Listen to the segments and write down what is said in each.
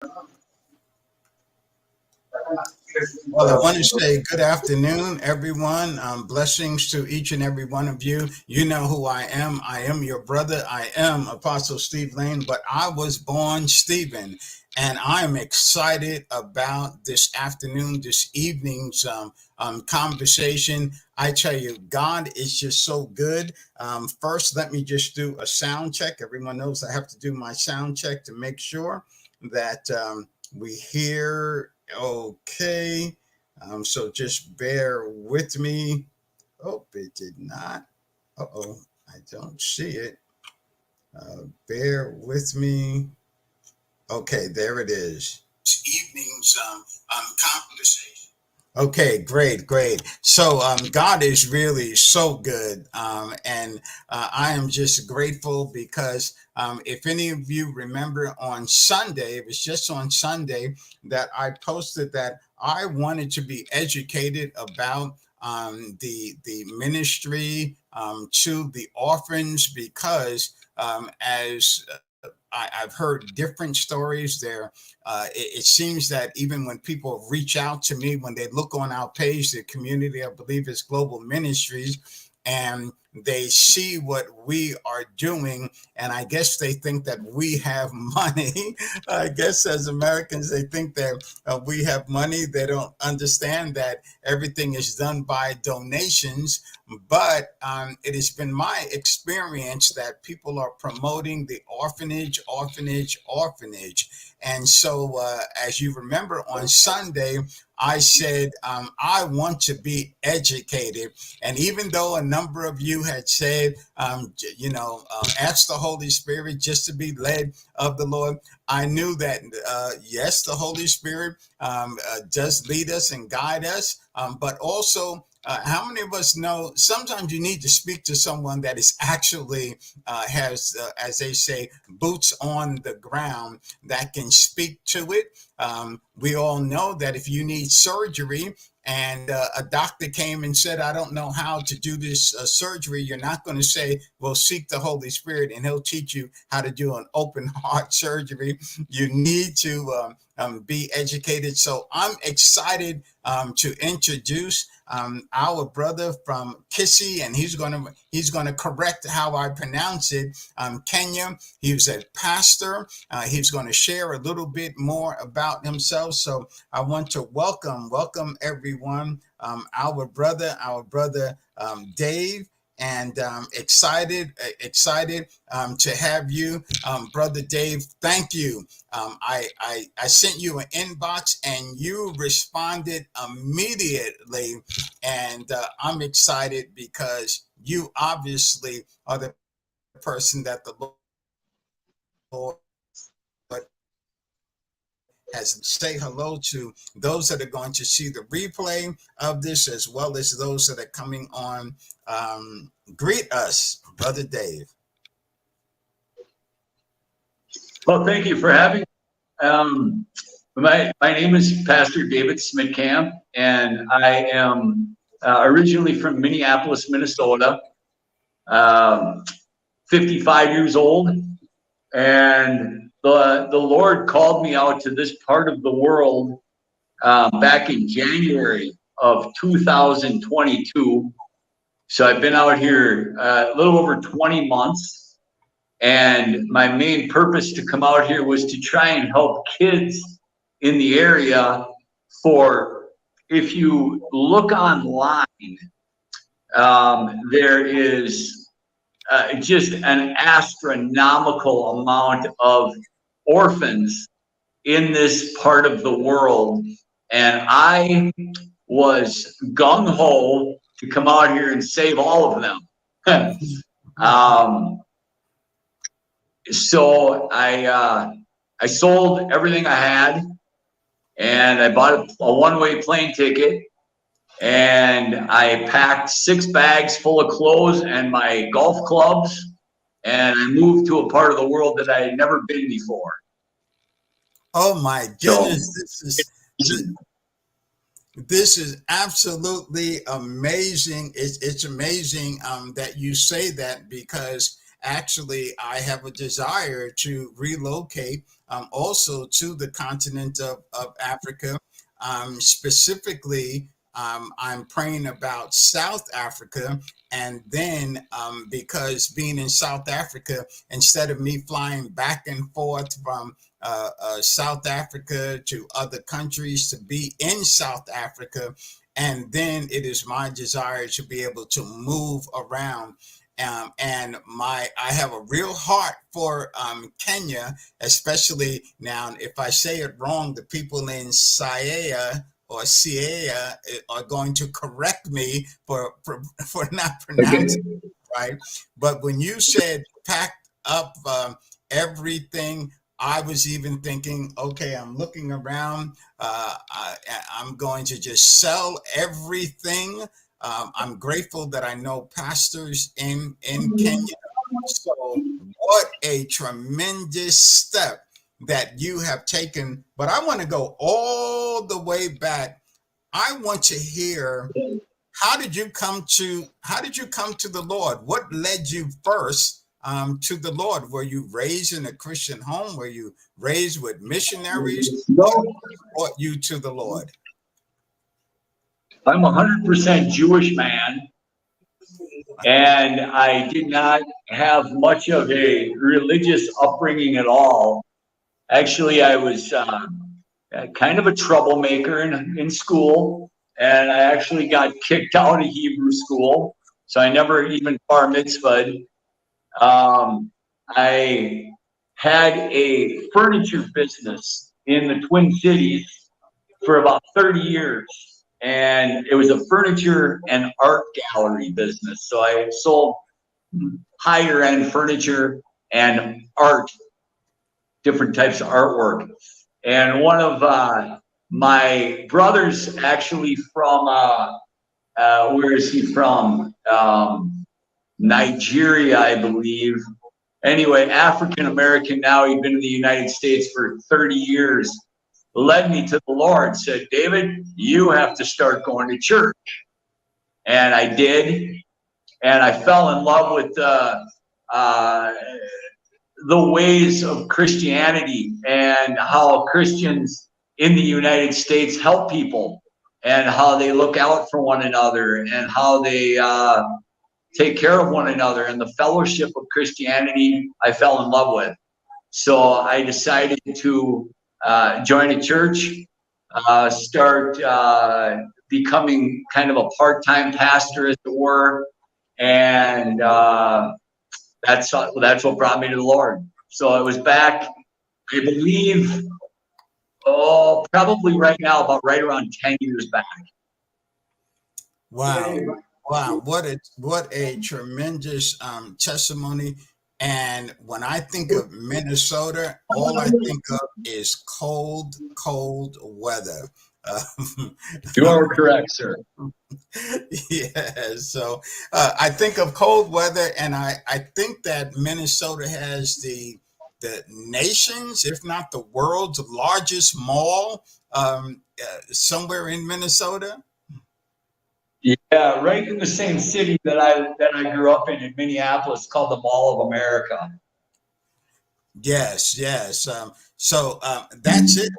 Well, I want to say good afternoon, everyone. Blessings to each and every one of you. You know who I am. I am your brother. I am Apostle Steve Lane, but I was born Stephen. And I'm excited about this afternoon, this evening's conversation. I tell you, God is just so good. First, let me just do a sound check. Everyone knows I have to do my sound check to make sure that we hear okay. So just bear with me. Oh, it did not. Uh-oh, I don't see it. Bear with me. Okay, there it is. Evening's conversation. Okay, great. So God is really so good. And I am just grateful because if any of you remember on Sunday, it was just on Sunday that I posted that I wanted to be educated about the ministry to the orphans because as I've heard different stories there. It seems that even when people reach out to me, when they look on our page, the community, I believe it's Global Ministries, and they see what we are doing, and I guess they think that we have money. I guess as Americans, they think that we have money. They don't understand that everything is done by donations. But it has been my experience that people are promoting the orphanage. And so, as you remember on Sunday, I said, I want to be educated. And even though a number of you had said, ask the Holy Spirit just to be led of the Lord, I knew that, yes, the Holy Spirit does lead us and guide us, but also how many of us know sometimes you need to speak to someone that is actually has, as they say, boots on the ground that can speak to it. We all know that if you need surgery and a doctor came and said, I don't know how to do this surgery, you're not going to say, well, seek the Holy Spirit and he'll teach you how to do an open heart surgery. You need to be educated. So I'm excited to introduce our brother from Kisii, and he's gonna correct how I pronounce it. Kenya. He was a pastor. He's going to share a little bit more about himself. So I want to welcome everyone. Our brother Dave. And excited to have you, Brother Dave. Thank you. I sent you an inbox and you responded immediately. And I'm excited because you obviously are the person that the Lord has. Say hello to those that are going to see the replay of this, as well as those that are coming on. Greet us, Brother Dave. Well, thank you for having me. My name is Pastor David Smittkamp, and I am originally from Minneapolis, Minnesota, 55 years old, and the Lord called me out to this part of the world back in January of 2022. So I've been out here a little over 20 months, and my main purpose to come out here was to try and help kids in the area. For if you look online, there is just an astronomical amount of orphans in this part of the world, and I was gung-ho to come out here and save all of them. So I sold everything I had, and I bought a one-way plane ticket, and I packed 6 bags full of clothes and my golf clubs, and I moved to a part of the world that I had never been before. Oh my goodness, this is absolutely amazing. It's amazing that you say that, because actually, I have a desire to relocate also to the continent of Africa. Specifically, I'm praying about South Africa. And then because being in South Africa, instead of me flying back and forth from South Africa to other countries, to be in South Africa, and then it is my desire to be able to move around. And I have a real heart for Kenya, especially now. If I say it wrong, the people in Siaya or Siaya are going to correct me for not pronouncing it right. But when you said pack up everything, I was even thinking, okay, I'm looking around. I'm going to just sell everything. I'm grateful that I know pastors in Kenya. So what a tremendous step that you have taken. But I want to go all the way back. I want to hear, how did you come to the Lord? What led you first to the Lord? Were you raised in a Christian home? Were you raised with missionaries? What brought you to the Lord? I'm 100% Jewish man, and I did not have much of a religious upbringing at all. Actually, I was kind of a troublemaker in school, and I actually got kicked out of Hebrew school, so I never even bar mitzvahed. I had a furniture business in the Twin Cities for about 30 years. And it was a furniture and art gallery business. So I sold higher end furniture and art, different types of artwork. And one of my brothers, actually from, where is he from? Nigeria, I believe. Anyway, African American now, he'd been in the United States for 30 years. Led me to the Lord, said, David, you have to start going to church. And I did. And I fell in love with the ways of Christianity and how Christians in the United States help people and how they look out for one another and how they take care of one another. And the fellowship of Christianity I fell in love with. So I decided to join a church, start becoming kind of a part-time pastor, as it were, and that's what brought me to the Lord. So it was back, I believe, probably right now, about right around 10 years back. Wow. Wow, what a tremendous testimony. And when I think of Minnesota, all I think of is cold weather. You are correct, sir. Yeah, so I think of cold weather, and I think that Minnesota has the nation's, if not the world's, largest mall somewhere in Minnesota. Yeah, right in the same city that I grew up in Minneapolis, called the Mall of America. Yes, yes. So that's it.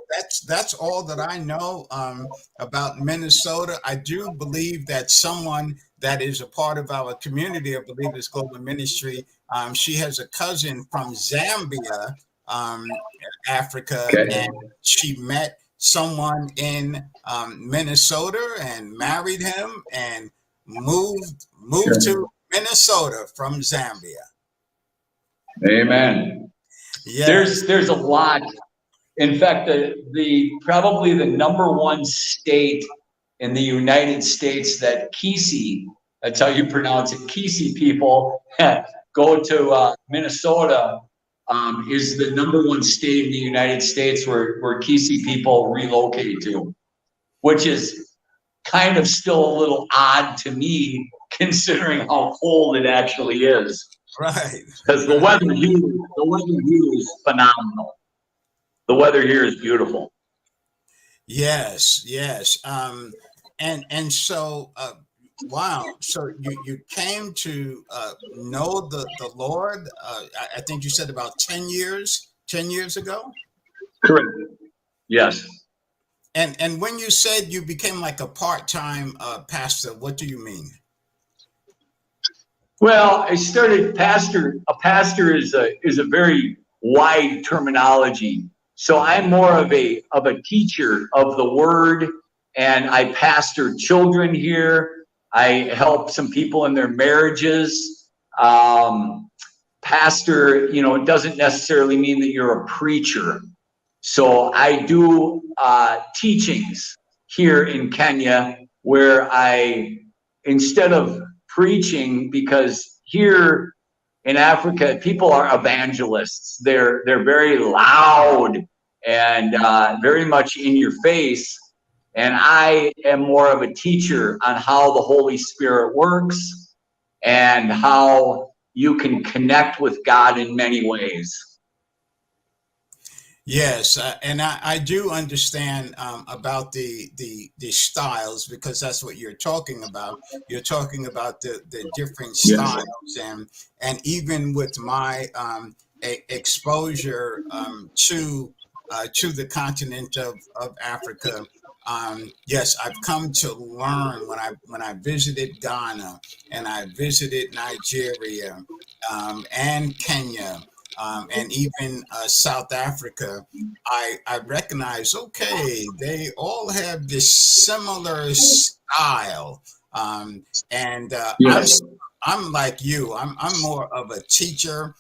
That's all that I know about Minnesota. I do believe that someone that is a part of our community, I believe it's Global Ministry, she has a cousin from Zambia, Africa, Okay. and she met someone in Minnesota and married him and moved to Minnesota from Zambia. Amen. Yes. There's a lot. In fact, the probably the number one state in the United States that Kisii, that's how you pronounce it, Kisii people go to Minnesota, is the number one state in the United States where Kisii people relocate to, which is kind of still a little odd to me, considering how cold it actually is. Right. Because the weather here is phenomenal. The weather here is beautiful. Yes, yes. And so Wow. So you came to know the Lord. I think you said about 10 years ago. Correct. Yes. And when you said you became like a part-time pastor, what do you mean? Well, I started pastor. A pastor is a very wide terminology. So I'm more of a teacher of the word, and I pastor children here. I help some people in their marriages. Pastor, it doesn't necessarily mean that you're a preacher. So I do teachings here in Kenya where instead of preaching, because here in Africa, people are evangelists. They're very loud and very much in your face. And I am more of a teacher on how the Holy Spirit works and how you can connect with God in many ways. Yes, and I do understand about the styles, because that's what you're talking about. You're talking about the different Yes. styles, and even with my exposure to the continent of Africa. Yes, I've come to learn when I visited Ghana, and I visited Nigeria, and Kenya, and even South Africa. I recognize, okay, they all have this similar style, and Yes. I'm like you. I'm more of a teacher.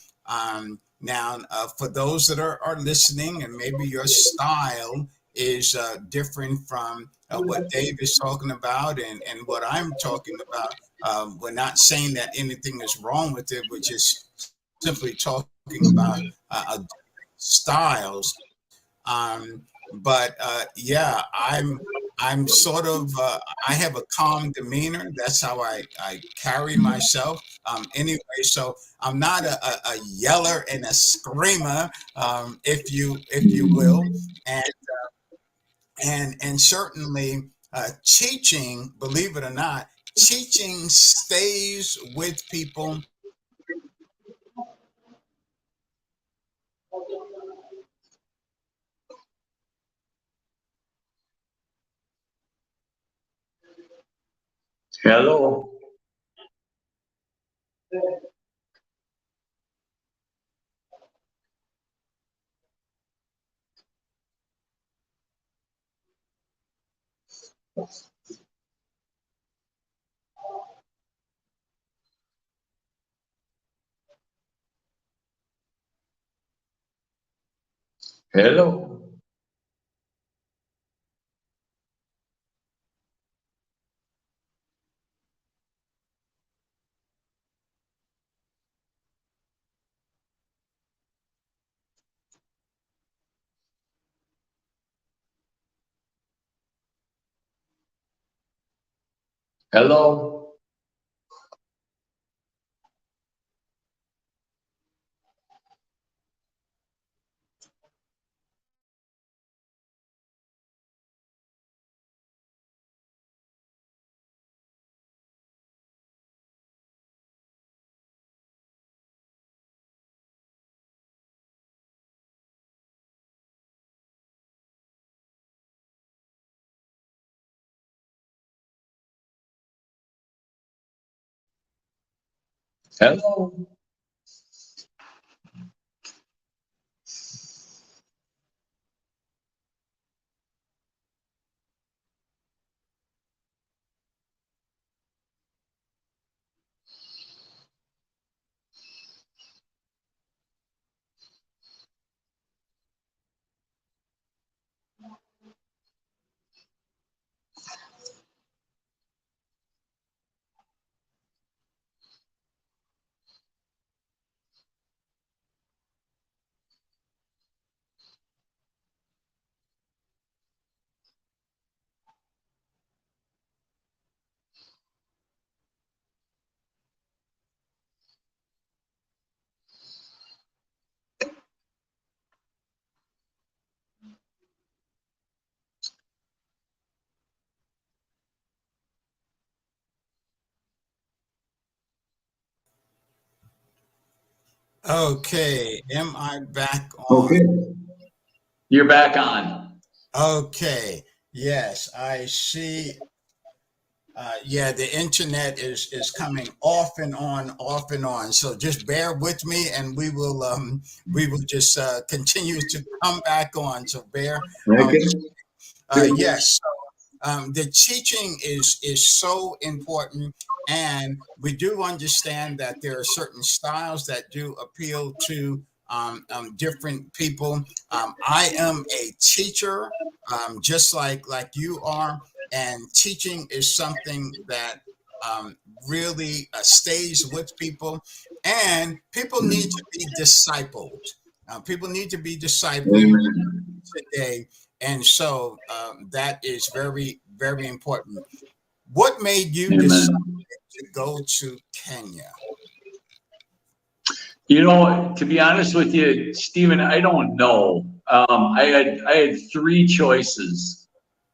Now, for those that are listening, and maybe your style is different from what Dave is talking about, and what I'm talking about. We're not saying that anything is wrong with it. We're just simply talking about styles. But yeah, I'm sort of I have a calm demeanor. That's how I carry myself. Anyway, so I'm not a yeller and a screamer, if you will, and and certainly teaching, believe it or not, teaching stays with people. Hello. Hello. Hello. Hello. Okay, am I back on? Okay. You're back on. Okay, yes, I see. Yeah, the internet is coming off and on, off and on. So just bear with me, and we will just continue to come back on. So bear. Okay. Yes. The teaching is so important, and we do understand that there are certain styles that do appeal to different people. I am a teacher, just like you are, and teaching is something that um, really stays with people, and people need to be discipled. People need to be discipled Amen. today. And so that is very, very important. What made you decide Amen. to go to Kenya? You know, to be honest with you, Stephen, I don't know. I had three choices.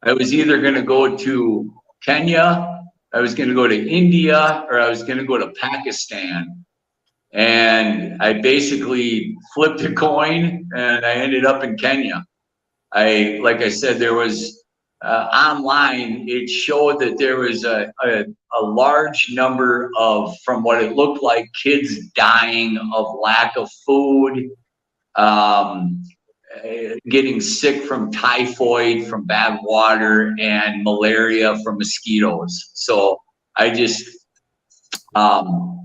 I was either going to go to Kenya, I was going to go to India, or I was going to go to Pakistan. And I basically flipped a coin, and I ended up in Kenya. Like I said, there was online, it showed that there was a large number of, from what it looked like, kids dying of lack of food, um, getting sick from typhoid, from bad water, and malaria from mosquitoes. So I just, out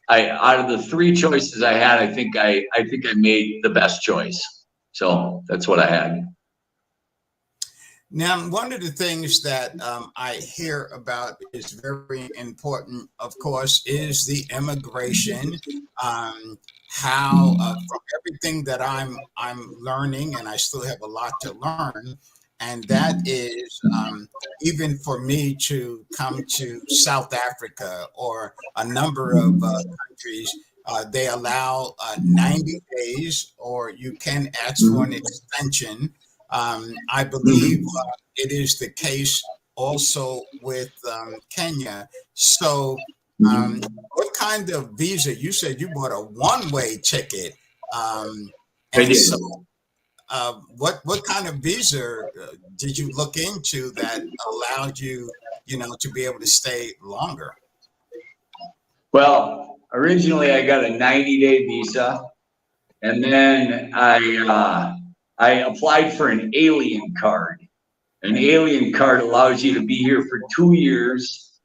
of the three choices I had, I think I made the best choice. So that's what I had. Now, one of the things that I hear about is very important, of course, is the immigration. How from everything that I'm learning, and I still have a lot to learn, and that is even for me to come to South Africa or a number of countries. They allow 90 days, or you can ask for an extension. I believe it is the case also with Kenya. So, what kind of visa? You said you bought a one-way ticket, I and did. so what kind of visa did you look into that allowed you, to be able to stay longer? Well, originally I got a 90-day visa, and then I applied for an alien card. An alien card allows you to be here for 2 years,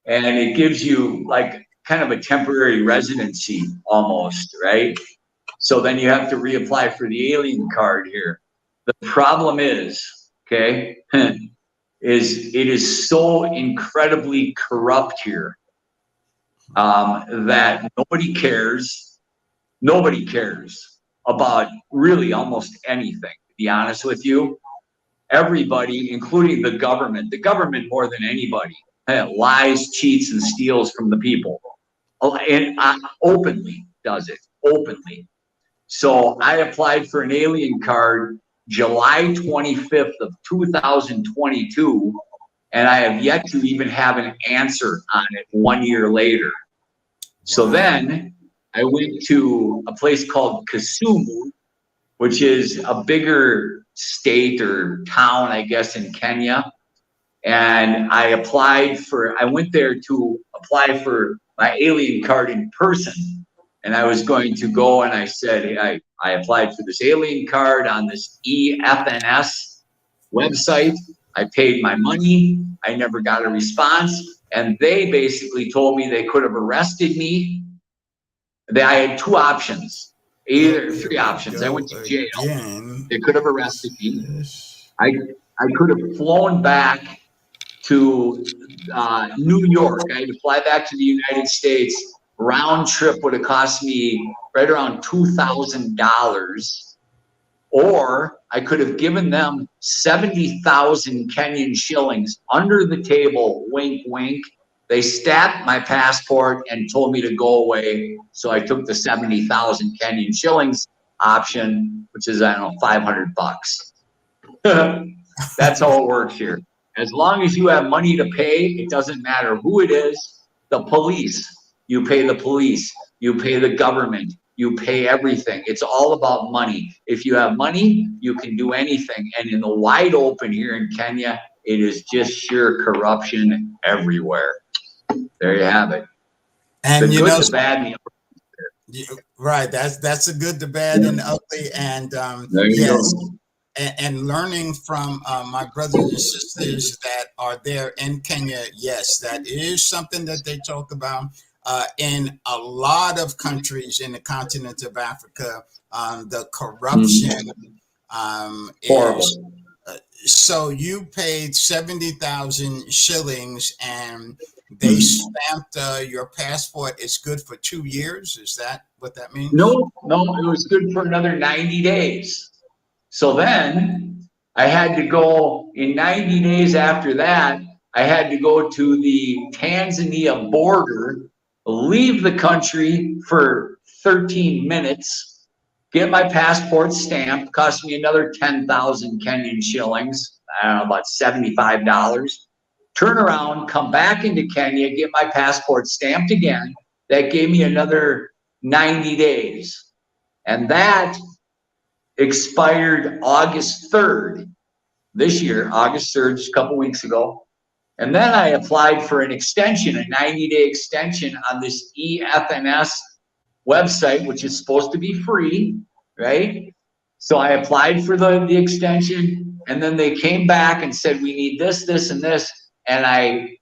and it gives you like kind of a temporary residency almost, right? So then you have to reapply for the alien card here. The problem is, okay, is it is so incredibly corrupt here that nobody cares. Nobody cares about really almost anything, to be honest with you. Everybody, including the government more than anybody, lies, cheats, and steals from the people. And openly does it, openly. So I applied for an alien card July 25th of 2022, and I have yet to even have an answer on it 1 year later. So then I went to a place called Kisumu, which is a bigger state or town, I guess, in Kenya. And I went there to apply for my alien card in person. And I was going to go, and I said, hey, I applied for this alien card on this EFNS website. I paid my money. I never got a response. And they basically told me they could have arrested me. I had two options, three options. I went to jail. They could have arrested me. I could have flown back to New York. I had to fly back to the United States. Round trip would have cost me right around $2,000. Or I could have given them 70,000 Kenyan shillings under the table, wink, wink. They stamped my passport and told me to go away. So I took the 70,000 Kenyan shillings option, which is, I don't know, $500. That's how it works here. As long as you have money to pay, it doesn't matter who it is. The police, you pay the police, you pay the government, you pay everything. It's all about money. If you have money, you can do anything. And in the wide open here in Kenya, it is just sheer corruption everywhere. There you have it. And the you good, know, the bad, and the right. That's the good, the bad, and the ugly. And there you yes, go. and learning from my brothers and sisters that are there in Kenya, yes, that is something that they talk about in a lot of countries in the continent of Africa. The corruption Horrible. is. So you paid 70,000 shillings, and they stamped your passport. It's good for 2 years. Is that what that means? No, it was good for another 90 days. So then I had to go in 90 days after that. I had to go to the Tanzania border, leave the country for 13 minutes, get my passport stamped, cost me another 10,000 Kenyan shillings, I don't know, about $75. Turn around, come back into Kenya, get my passport stamped again. That gave me another 90 days. And that expired August 3rd this year, August 3rd, just a couple weeks ago. And then I applied for an extension, a 90-day extension on this EFNS website, which is supposed to be free, right? So I applied for the extension, and then they came back and said, we need this, this, and this. And I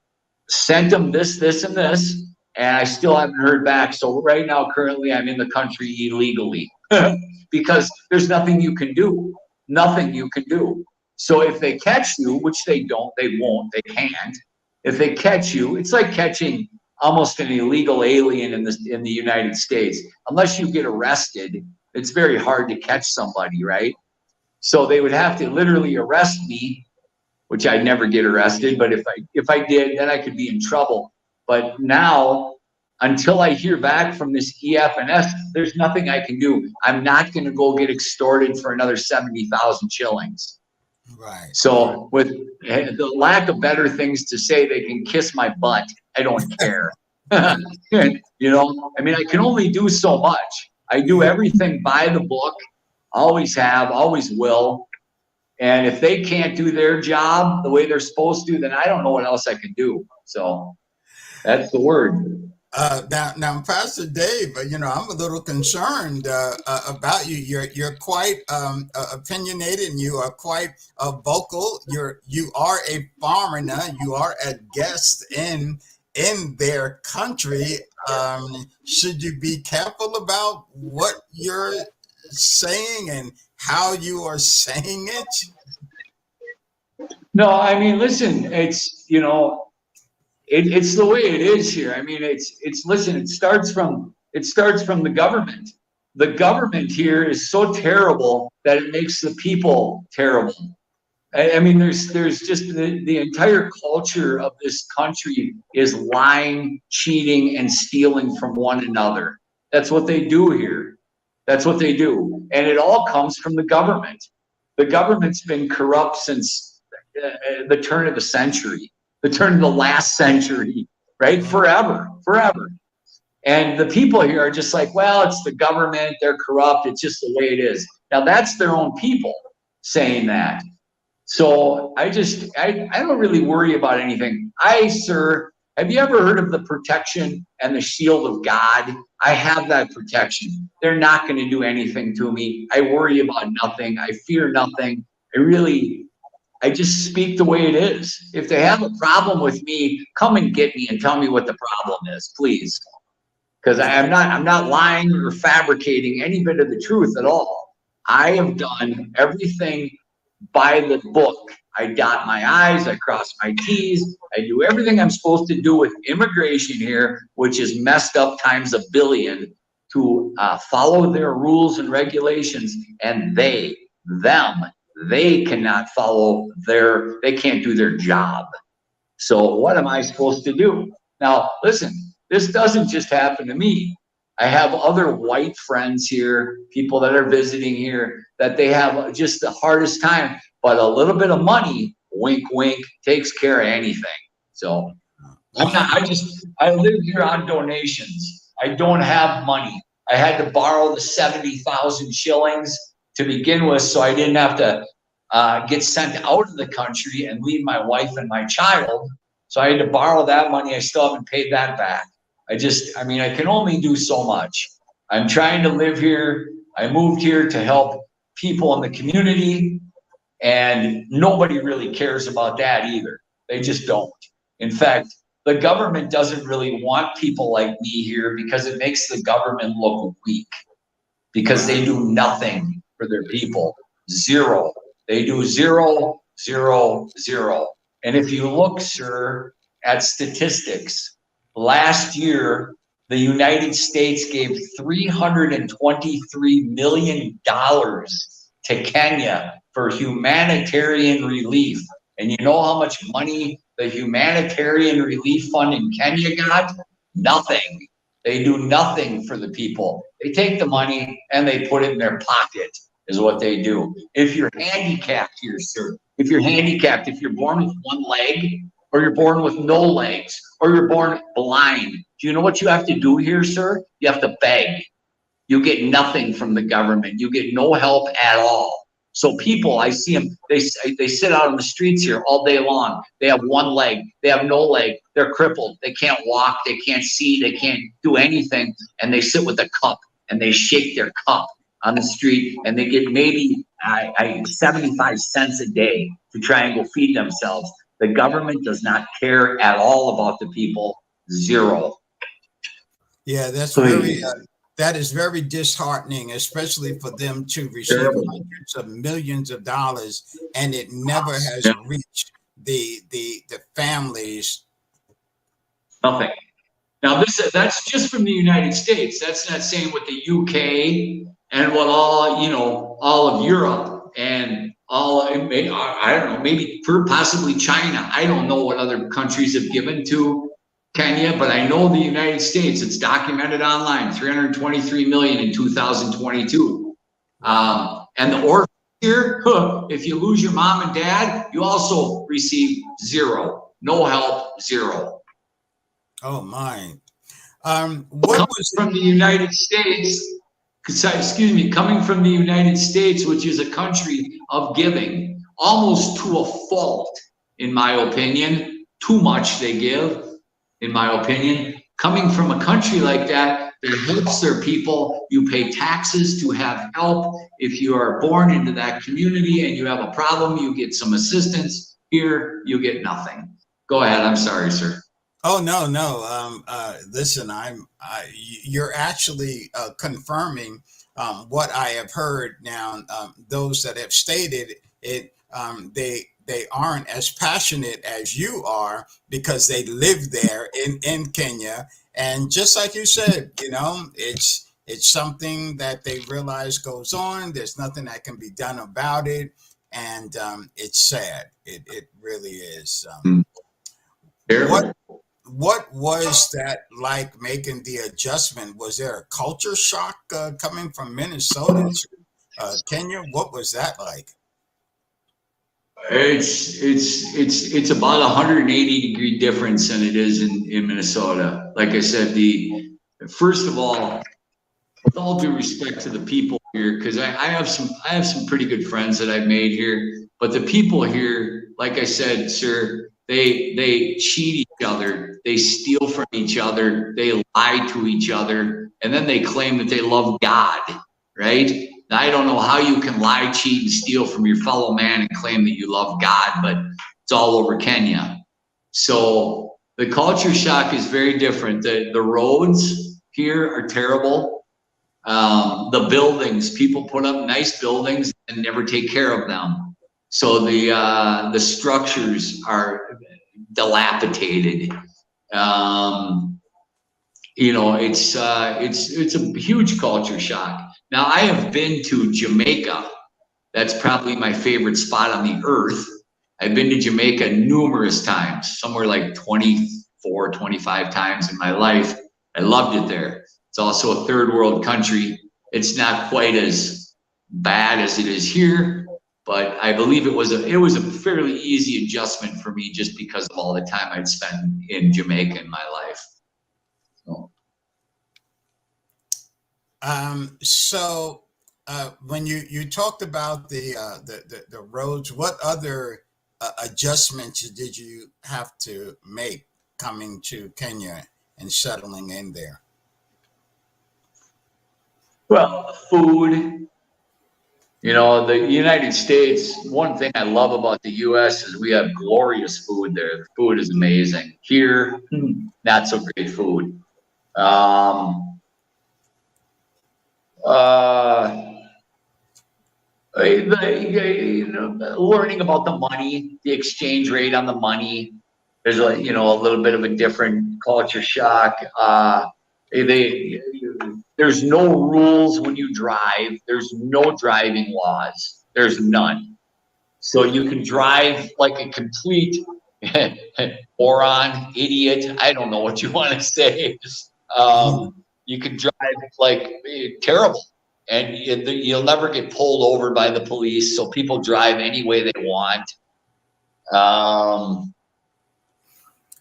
sent them this, this, and this, and I still haven't heard back. So right now, currently, I'm in the country illegally because there's nothing you can do. Nothing you can do. So if they catch you, which they don't, they won't, they can't. If they catch you, it's like catching almost an illegal alien in the United States. Unless you get arrested, it's very hard to catch somebody, right? So they would have to literally arrest me, which I'd never get arrested. But if I did, then I could be in trouble. But now, until I hear back from this EFNS, there's nothing I can do. I'm not going to go get extorted for another 70,000 shillings. Right. So with the lack of better things to say, they can kiss my butt. I don't care. You know, I mean, I can only do so much. I do everything by the book, always have, always will. And if they can't do their job the way they're supposed to, then I don't know what else I can do. So that's the word. Now, Pastor Dave, you know, I'm a little concerned about you. You're quite opinionated, and you are quite vocal. You are a foreigner. You are a guest in their country. Should you be careful about what you're saying and how you are saying it? No, I mean, listen, it's, you know, it's the way it is here. I mean, it's listen, it starts from the government. The government here is so terrible that it makes the people terrible. I mean, there's just the entire culture of this country is lying, cheating, and stealing from one another. That's what they do here. That's what they do. And it all comes from the government. The government's been corrupt since the turn of the century. The turn of the last century, right? Forever. And the people here are just like, well, it's the government, they're corrupt, it's just the way it is. Now that's their own people saying that. So I don't really worry about anything. Sir, have you ever heard of the protection and the shield of God? I have that protection. They're not going to do anything to me. I worry about nothing. I fear nothing. I just speak the way it is. If they have a problem with me, come and get me and tell me what the problem is, please. Because I'm not lying or fabricating any bit of the truth at all. I have done everything by the book. I dot my I's, I cross my T's, I do everything I'm supposed to do with immigration here, which is messed up times a billion, to follow their rules and regulations, and they cannot they can't do their job. So what am I supposed to do? Now, listen, this doesn't just happen to me. I have other white friends here, people that are visiting here, that they have just the hardest time, but a little bit of money, wink, wink, takes care of anything. So I live here on donations. I don't have money. I had to borrow the 70,000 shillings to begin with, so I didn't have to get sent out of the country and leave my wife and my child. So I had to borrow that money. I still haven't paid that back. I mean, I can only do so much. I'm trying to live here. I moved here to help people in the community, and nobody really cares about that either. They just don't. In fact, the government doesn't really want people like me here because it makes the government look weak, because they do nothing for their people. Zero. They do 0, 0, 0. And if you look, sir, at statistics, last year, the United States gave $323 million to Kenya for humanitarian relief. And you know how much money the humanitarian relief fund in Kenya got? Nothing. They do nothing for the people. They take the money and they put it in their pocket, is what they do. If you're handicapped here, sir, if you're handicapped, if you're born with one leg, or you're born with no legs, or you're born blind, do you know what you have to do here, sir? You have to beg. You get nothing from the government. You get no help at all. So people, I see them, they sit out on the streets here all day long. They have one leg, they have no leg, they're crippled, they can't walk, they can't see, they can't do anything, and they sit with a cup and they shake their cup on the street, and they get maybe 75 cents a day to try and go feed themselves. The government does not care at all about the people. Zero. Yeah, that is very disheartening, especially for them to receive hundreds of millions of dollars, and it never has reached the families. Nothing. Now that's just from the United States. That's not saying what the UK and what all of Europe and all, I don't know, maybe possibly China. I don't know what other countries have given to Kenya, but I know the United States, it's documented online, 323 million in 2022. And the orphans here, if you lose your mom and dad, you also receive 0. No help, 0. Oh my. What was from the United States, coming from the United States, which is a country of giving, almost to a fault, in my opinion. Too much they give, in my opinion. Coming from a country like that helps their people. You pay taxes to have help. If you are born into that community and you have a problem, you get some assistance. Here, you get nothing. Go ahead. I'm sorry, sir. Oh, no. Listen, you're actually confirming what I have heard. Now, those that have stated it, they aren't as passionate as you are because they live there in Kenya. And just like you said, it's something that they realize goes on. There's nothing that can be done about it. And it's sad. It really is. What was that like, making the adjustment? Was there a culture shock coming from Minnesota to Kenya? What was that like? It's about 180-degree difference than it is in Minnesota. Like I said, first of all, with all due respect to the people here, because I have some pretty good friends that I've made here, but the people here, like I said, sir, they cheat each other, they steal from each other, they lie to each other, and then they claim that they love God, right? Now, I don't know how you can lie, cheat, and steal from your fellow man and claim that you love God, but it's all over Kenya. So the culture shock is very different. The roads here are terrible. The buildings, people put up nice buildings and never take care of them. So the structures are dilapidated. It's a huge culture shock. Now, I have been to Jamaica. That's probably my favorite spot on the earth. I've been to Jamaica numerous times, somewhere like 24, 25 times in my life. I loved it there. It's also a third world country. It's not quite as bad as it is here, but I believe it was a fairly easy adjustment for me just because of all the time I'd spent in Jamaica in my life. So. So when you talked about the roads, what other adjustments did you have to make coming to Kenya and settling in there? Well, food. You know, the United States, one thing I love about the US is we have glorious food there. The food is amazing. Here, not so great food. Um, learning about the money, the exchange rate on the money. There's a little bit of a different culture shock. There's no rules when you drive. There's no driving laws. There's none. So you can drive like a complete moron, idiot. I don't know what you want to say. You can drive like terrible, and you'll never get pulled over by the police. So people drive any way they want.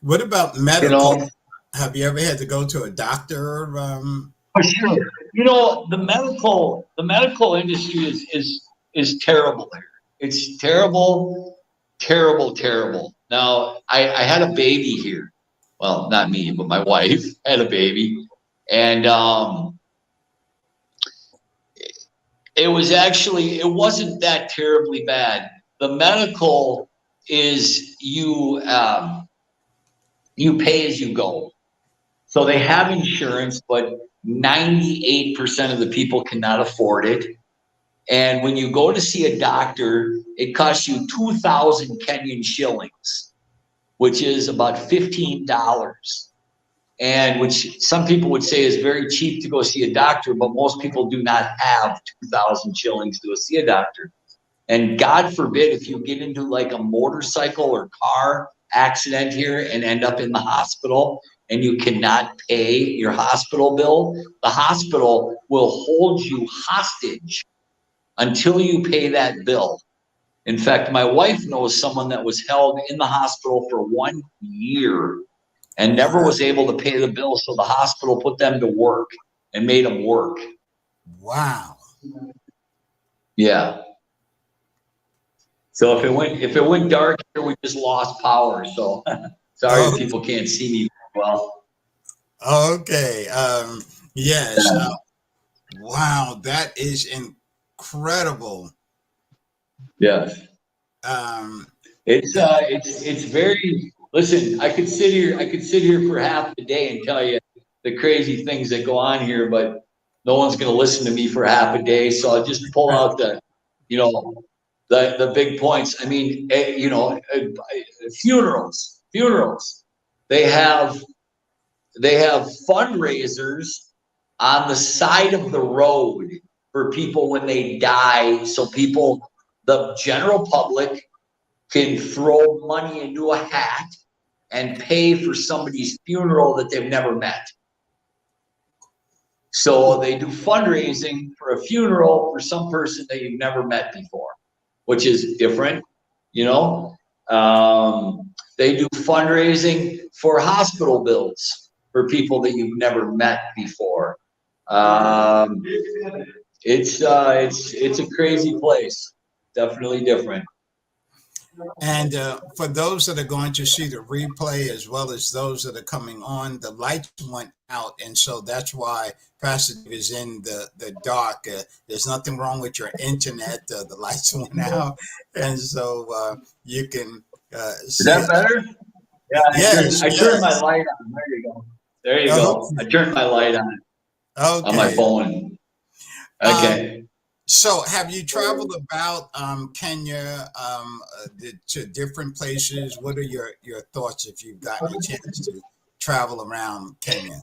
What about medical? Have you ever had to go to a doctor? For sure. The medical industry is terrible here. It's terrible, terrible, terrible. Now, I had a baby here. Well, not me, but my wife had a baby. And it wasn't that terribly bad. The medical is you pay as you go. So they have insurance, but 98% of the people cannot afford it. And when you go to see a doctor, it costs you 2,000 Kenyan shillings, which is about $15. And which some people would say is very cheap to go see a doctor, but most people do not have 2,000 shillings to go see a doctor. And God forbid if you get into like a motorcycle or car accident here and end up in the hospital and you cannot pay your hospital bill, the hospital will hold you hostage until you pay that bill. In fact, my wife knows someone that was held in the hospital for 1 year and never was able to pay the bill, so the hospital put them to work and made them work. Wow. Yeah. So if it went dark here, we just lost power. So sorry people can't see me well. Okay. Yes. Wow, that is incredible. Yes. It's very. Listen, I could sit here for half the day and tell you the crazy things that go on here, but no one's going to listen to me for half a day. So I'll just pull out the big points. I mean, funerals. They have fundraisers on the side of the road for people when they die, so the general public can throw money into a hat and pay for somebody's funeral that they've never met. So they do fundraising for a funeral for some person that you've never met before, which is different, They do fundraising for hospital bills for people that you've never met before. It's a crazy place. Definitely different. And for those that are going to see the replay, as well as those that are coming on, the lights went out, and so that's why Pastor is in the dark. There's nothing wrong with your internet. The lights went out, and so you can Is that better? Yeah, yes, I turned my light on. There you go. There you go. I turned my light on my phone. Okay. So have you traveled about Kenya to different places? What are your thoughts if you've gotten a chance to travel around Kenya?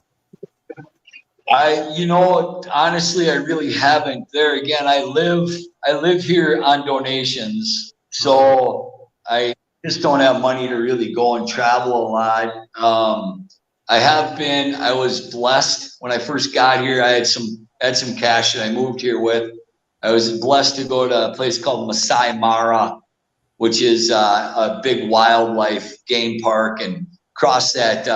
Honestly, I really haven't. There again, I live here on donations, so I just don't have money to really go and travel a lot. I was blessed when I first got here. I had some cash that I moved here with. I was blessed to go to a place called Masai Mara, which is a big wildlife game park, and cross that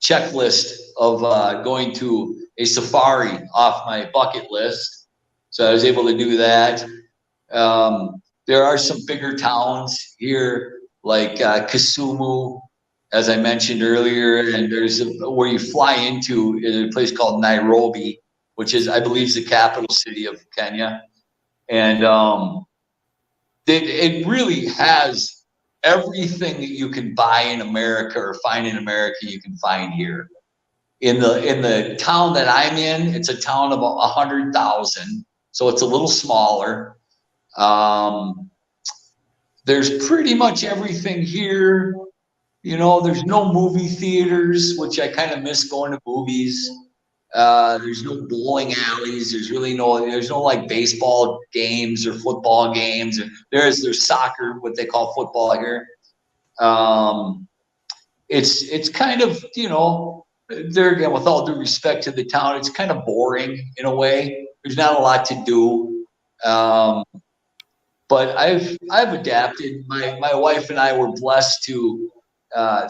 checklist of going to a safari off my bucket list. So I was able to do that. There are some bigger towns here, like Kisumu, as I mentioned earlier, and there's where you fly into a place called Nairobi, which is, I believe, the capital city of Kenya. And it really has everything that you can buy in America or find in America, you can find here. In the town that I'm in, it's a town of 100,000, so it's a little smaller. There's pretty much everything here. You know, there's no movie theaters, which I kind of miss going to movies. There's no bowling alleys. There's no like baseball games or football games. There's soccer, what they call football here. It's kind of, you know, there again, with all due respect to the town, it's kind of boring in a way. There's not a lot to do. But I've adapted. My wife and I were blessed to,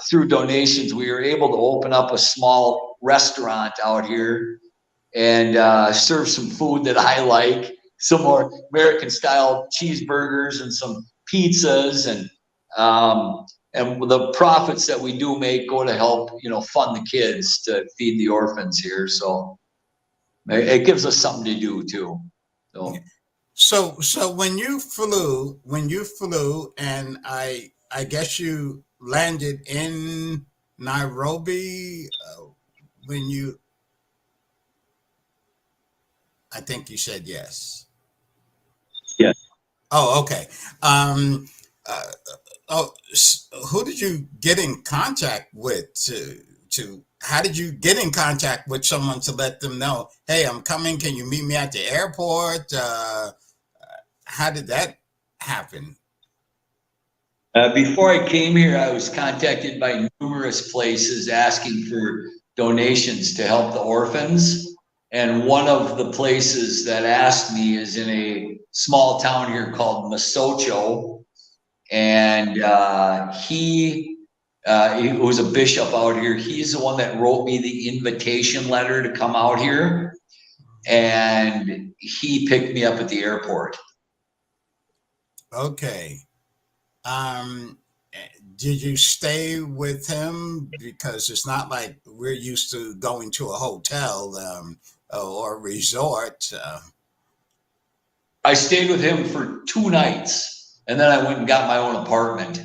through donations, we were able to open up a small restaurant out here and serve some food that I like, some more American style cheeseburgers and some pizzas, and the profits that we do make go to help, you know, fund the kids to feed the orphans here. So it gives us something to do too. So when you flew, and I guess you landed in Nairobi, I think you said yes. Yes. Oh, okay. Who did you get in contact with how did you get in contact with someone to let them know, hey, I'm coming, can you meet me at the airport? How did that happen? Before I came here, I was contacted by numerous places asking for donations to help the orphans. And one of the places that asked me is in a small town here called Masocho. And he was a bishop out here. He's the one that wrote me the invitation letter to come out here. And he picked me up at the airport. Okay. Did you stay with him? Because it's not like we're used to going to a hotel or a resort. I stayed with him for 2 nights, and then I went and got my own apartment.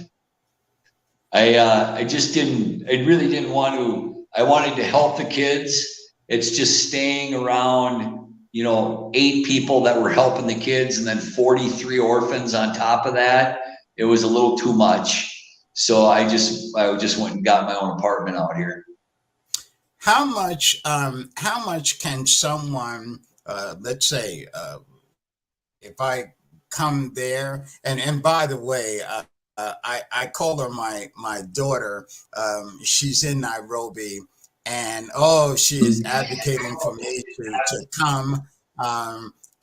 I really didn't want to. I wanted to help the kids. It's just staying around, you know, 8 people that were helping the kids and then 43 orphans on top of that. It was a little too much. So I just went and got my own apartment out here. How much can someone, let's say, if I come there, and by the way, I call her my daughter. She's in Nairobi, and she is advocating for me to come.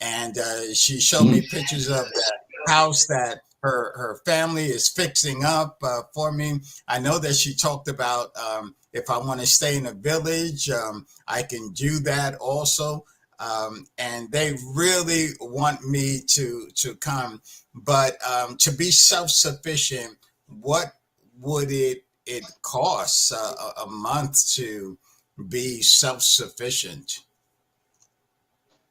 And she showed me pictures of the house that her family is fixing up for me. I know that she talked about if I want to stay in a village, I can do that also. And they really want me to come, but to be self-sufficient, what would it cost a month to be self-sufficient?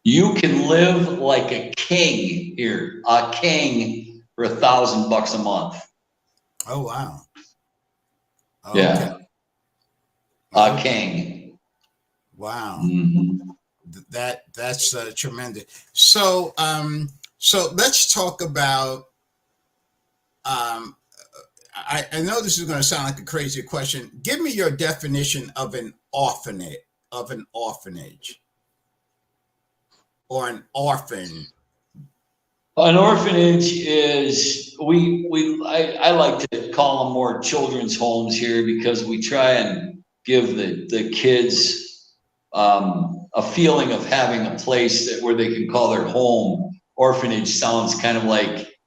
You can live like a king here, a king for $1,000 a month. Oh wow! Okay. Yeah, a king. Wow. Mm-hmm. That's tremendous. So let's talk about. I know this is going to sound like a crazy question. Give me your definition of an orphanage, or an orphan. An orphanage is I like to call them more children's homes here, because we try and give the kids a feeling of having a place where they can call their home. Orphanage sounds kind of like,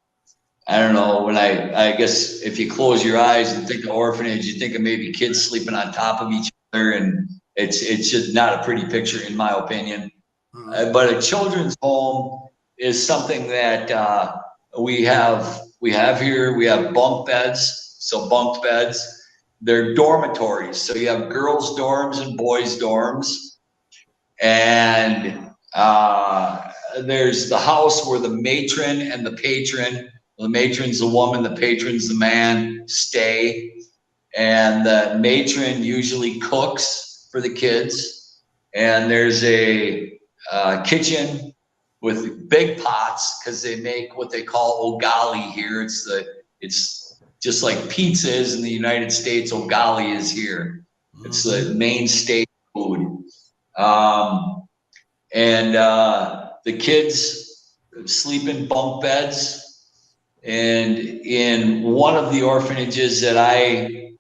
I don't know, when I guess if you close your eyes and think of orphanage, you think of maybe kids sleeping on top of each other and It's just not a pretty picture in my opinion. Mm-hmm. But a children's home is something that we have here. We have bunk beds, so bunked beds. They're dormitories, so you have girls' dorms and boys' dorms, and there's the house where the matron and the patron. The matron's the woman, the patron's the man. Stay, and the matron usually cooks for the kids, and there's a kitchen with big pots because they make what they call ugali here. It's just like pizza is in the United States. Ugali is here. It's the main state food, and the kids sleep in bunk beds. And in one of the orphanages that I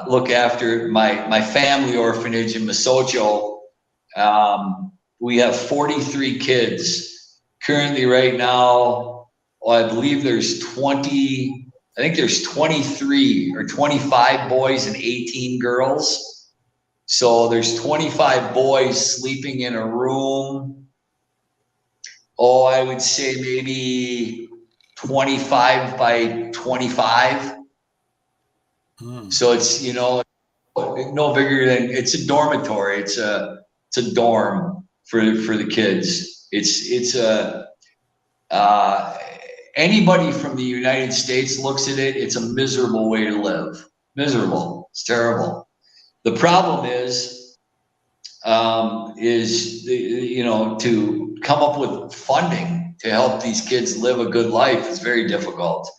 look after, my family orphanage in Mesocho, we have 43 kids currently right now. Well, I believe there's 20, I think there's 23 or 25 boys and 18 girls. So there's 25 boys sleeping in a room. Oh, I would say maybe 25 by 25. So it's, you know, no bigger than, it's a dormitory. It's a dorm for the kids. It's anybody from the United States looks at it, it's a miserable way to live. Miserable. It's terrible. The problem is you know, to come up with funding to help these kids live a good life is very difficult.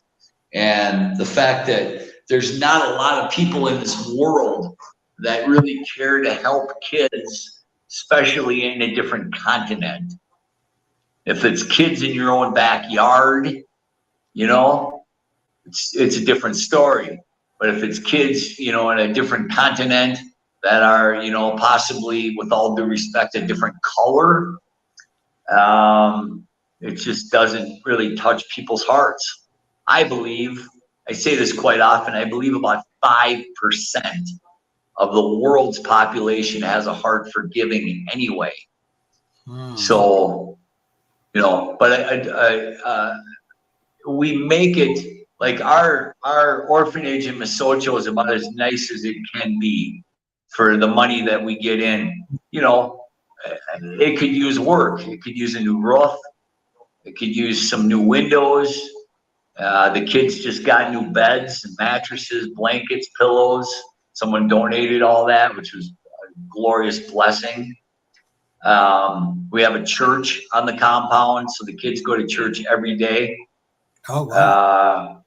And the fact that there's not a lot of people in this world that really care to help kids, especially in a different continent. If it's kids in your own backyard, you know, it's a different story. But if it's kids, you know, in a different continent that are, you know, possibly, with all due respect, a different color, it just doesn't really touch people's hearts. I believe, I say this quite often, I believe about 5% of the world's population has a heart for giving anyway. So, you know, but we make it like our orphanage in Mesocho is about as nice as it can be for the money that we get in. You know, it could use work. It could use a new roof. It could use some new windows. The kids just got new beds and mattresses, blankets, pillows. Someone donated all that, which was a glorious blessing. We have a church on the compound, so the kids go to church every day. Oh, wow.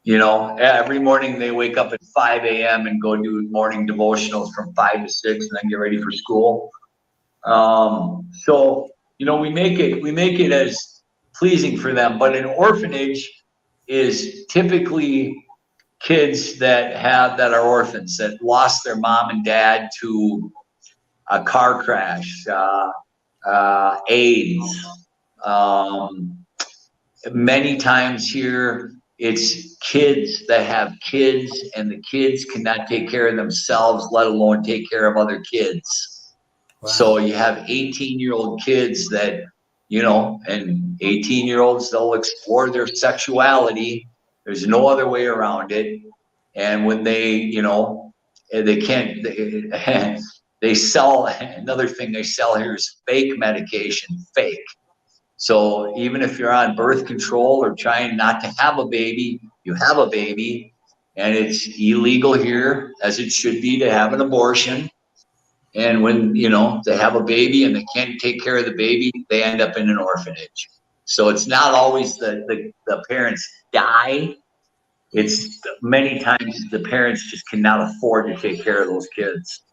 You know, every morning they wake up at 5 a.m. and go do morning devotionals from 5 to 6 and then get ready for school. So, you know, we make it as pleasing for them. But an orphanage is typically kids that are orphans, that lost their mom and dad to a car crash, AIDS. Many times here, it's kids that have kids, and the kids cannot take care of themselves, let alone take care of other kids. Wow. So you have 18-year-old kids that, you know, and 18-year-olds, they'll explore their sexuality. There's no other way around it. And when they, you know, they can't, they sell, another thing they sell here is fake medication, fake. So even if you're on birth control or trying not to have a baby, you have a baby, and it's illegal here, as it should be, to have an abortion. And when, you know, they have a baby and they can't take care of the baby, they end up in an orphanage. So it's not always the parents die. It's many times the parents just cannot afford to take care of those kids.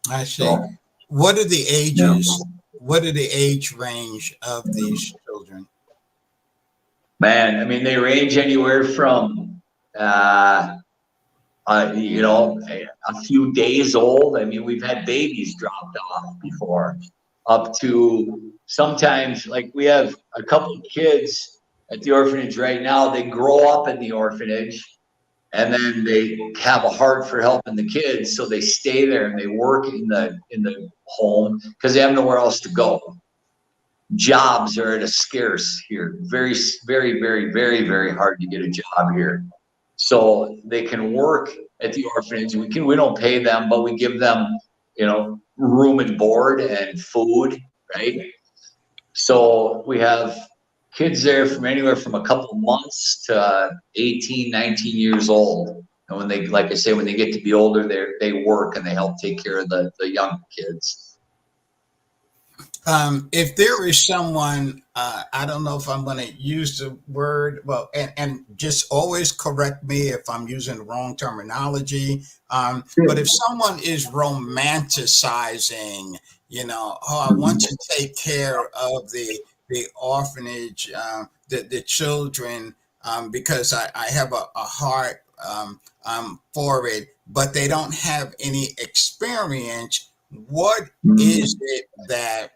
I see. So, what are the ages? Yeah. What are the age range of these children? Man, I mean, they range anywhere from, you know, a few days old. I mean, we've had babies dropped off before, up to sometimes, like we have a couple of kids at the orphanage right now. They grow up in the orphanage, and then they have a heart for helping the kids, so they stay there and they work in the home because they have nowhere else to go. Jobs are at a scarce here. Very, very, very, very, very hard to get a job here. So they can work at the orphanage. We don't pay them, but we give them, room and board and food, right? So we have kids there from anywhere from a couple of months to 18, 19 years old. And when they, like I say, when they get to be older, they work and they help take care of the young kids. If there is someone, I don't know if I'm going to use the word, well, and just always correct me if I'm using the wrong terminology. But if someone is romanticizing, I want to take care of the orphanage, the children, because I have a heart for it, but they don't have any experience. What is it that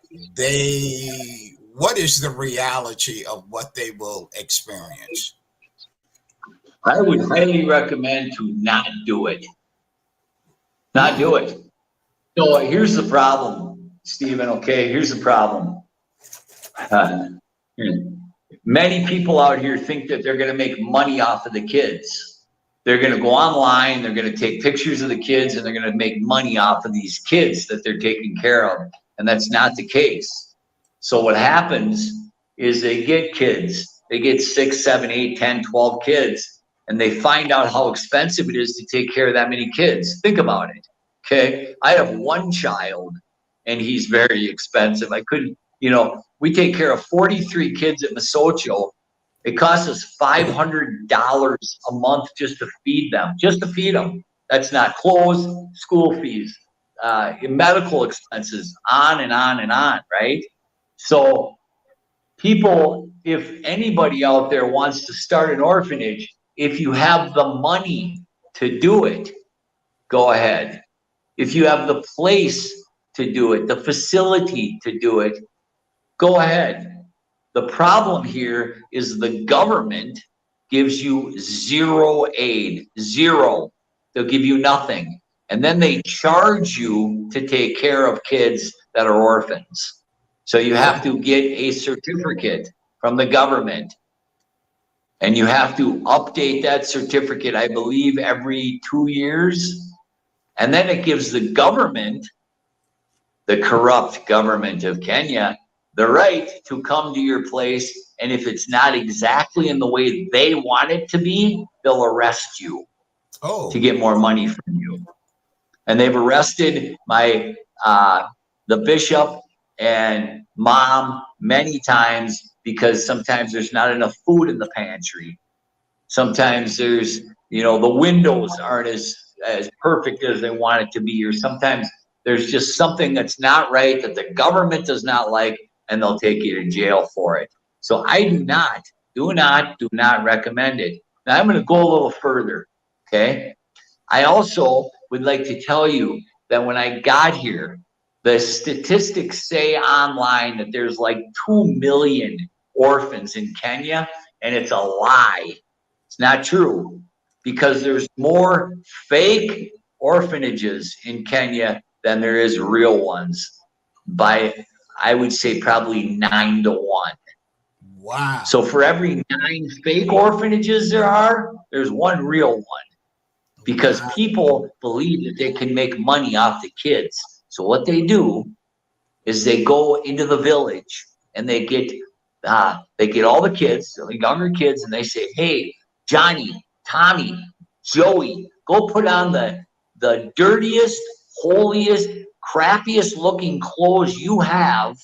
what is the reality of what they will experience? I would highly recommend to not do it. Not do it. So here's the problem, Stephen, okay? Here's the problem. Many people out here think that they're going to make money off of the kids. They're going to go online, they're going to take pictures of the kids, and they're going to make money off of these kids that they're taking care of. And that's not the case. So what happens is they get kids, they get 6, 7, 8, 10, 12 kids, and they find out how expensive it is to take care of that many kids. Think about it, okay? I have one child, and he's very expensive. I couldn't, we take care of 43 kids at Mesocho. It costs us $500 a month just to feed them, That's not clothes, school fees, medical expenses, on and on and on, right? So people, if anybody out there wants to start an orphanage, if you have the money to do it, go ahead. If you have the place to do it, the facility to do it, go ahead. The problem here is the government gives you zero aid, zero. They'll give you nothing. And then they charge you to take care of kids that are orphans. So you have to get a certificate from the government. And you have to update that certificate, I believe, every 2 years. And then it gives the government, the corrupt government of Kenya, the right to come to your place, and if it's not exactly in the way they want it to be, they'll arrest you to get more money from you. And they've arrested the bishop and mom many times because sometimes there's not enough food in the pantry. Sometimes there's, the windows aren't as perfect as they want it to be, or sometimes there's just something that's not right that the government does not like, and they'll take you to jail for it. So I do not recommend it. Now I'm going to go a little further, okay? I also would like to tell you that when I got here, the statistics say online that there's like 2 million orphans in Kenya, and it's a lie. It's not true, because there's more fake orphanages in Kenya than there is real ones, by I would say probably 9 to 1. Wow. So for every 9 fake orphanages there's 1 real one, because people believe that they can make money off the kids. So what they do is they go into the village and they get all the kids, the younger kids, and they say, hey, Johnny, Tommy, Joey, go put on the dirtiest, holiest, crappiest looking clothes you have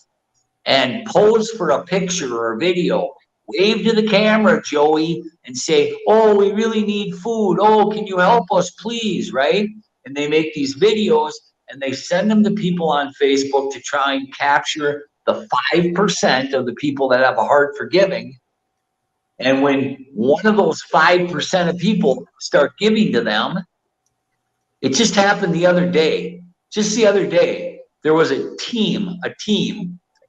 and pose for a picture or a video. Wave to the camera, Joey, and say, oh, we really need food. Oh, can you help us, please, right? And they make these videos and they send them to people on Facebook to try and capture the 5% of the people that have a heart for giving. And when one of those 5% of people start giving to them, it just happened the other day. Just the other day, there was a team, like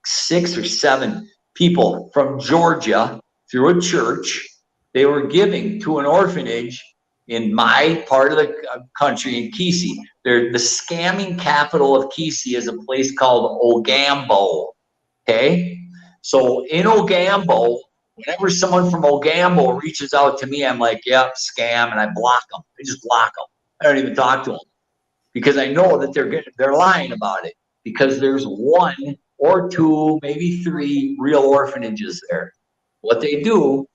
6 or 7 people from Georgia through a church. They were giving to an orphanage in my part of the country, in Kisii. The scamming capital of Kisii is a place called Ogambo. Okay, so in Ogambo, whenever someone from Ogambo reaches out to me, I'm like, yep, scam, and I block them. I just block them. I don't even talk to them because I know that they're lying about it, because there's one or two, maybe three real orphanages there. What they do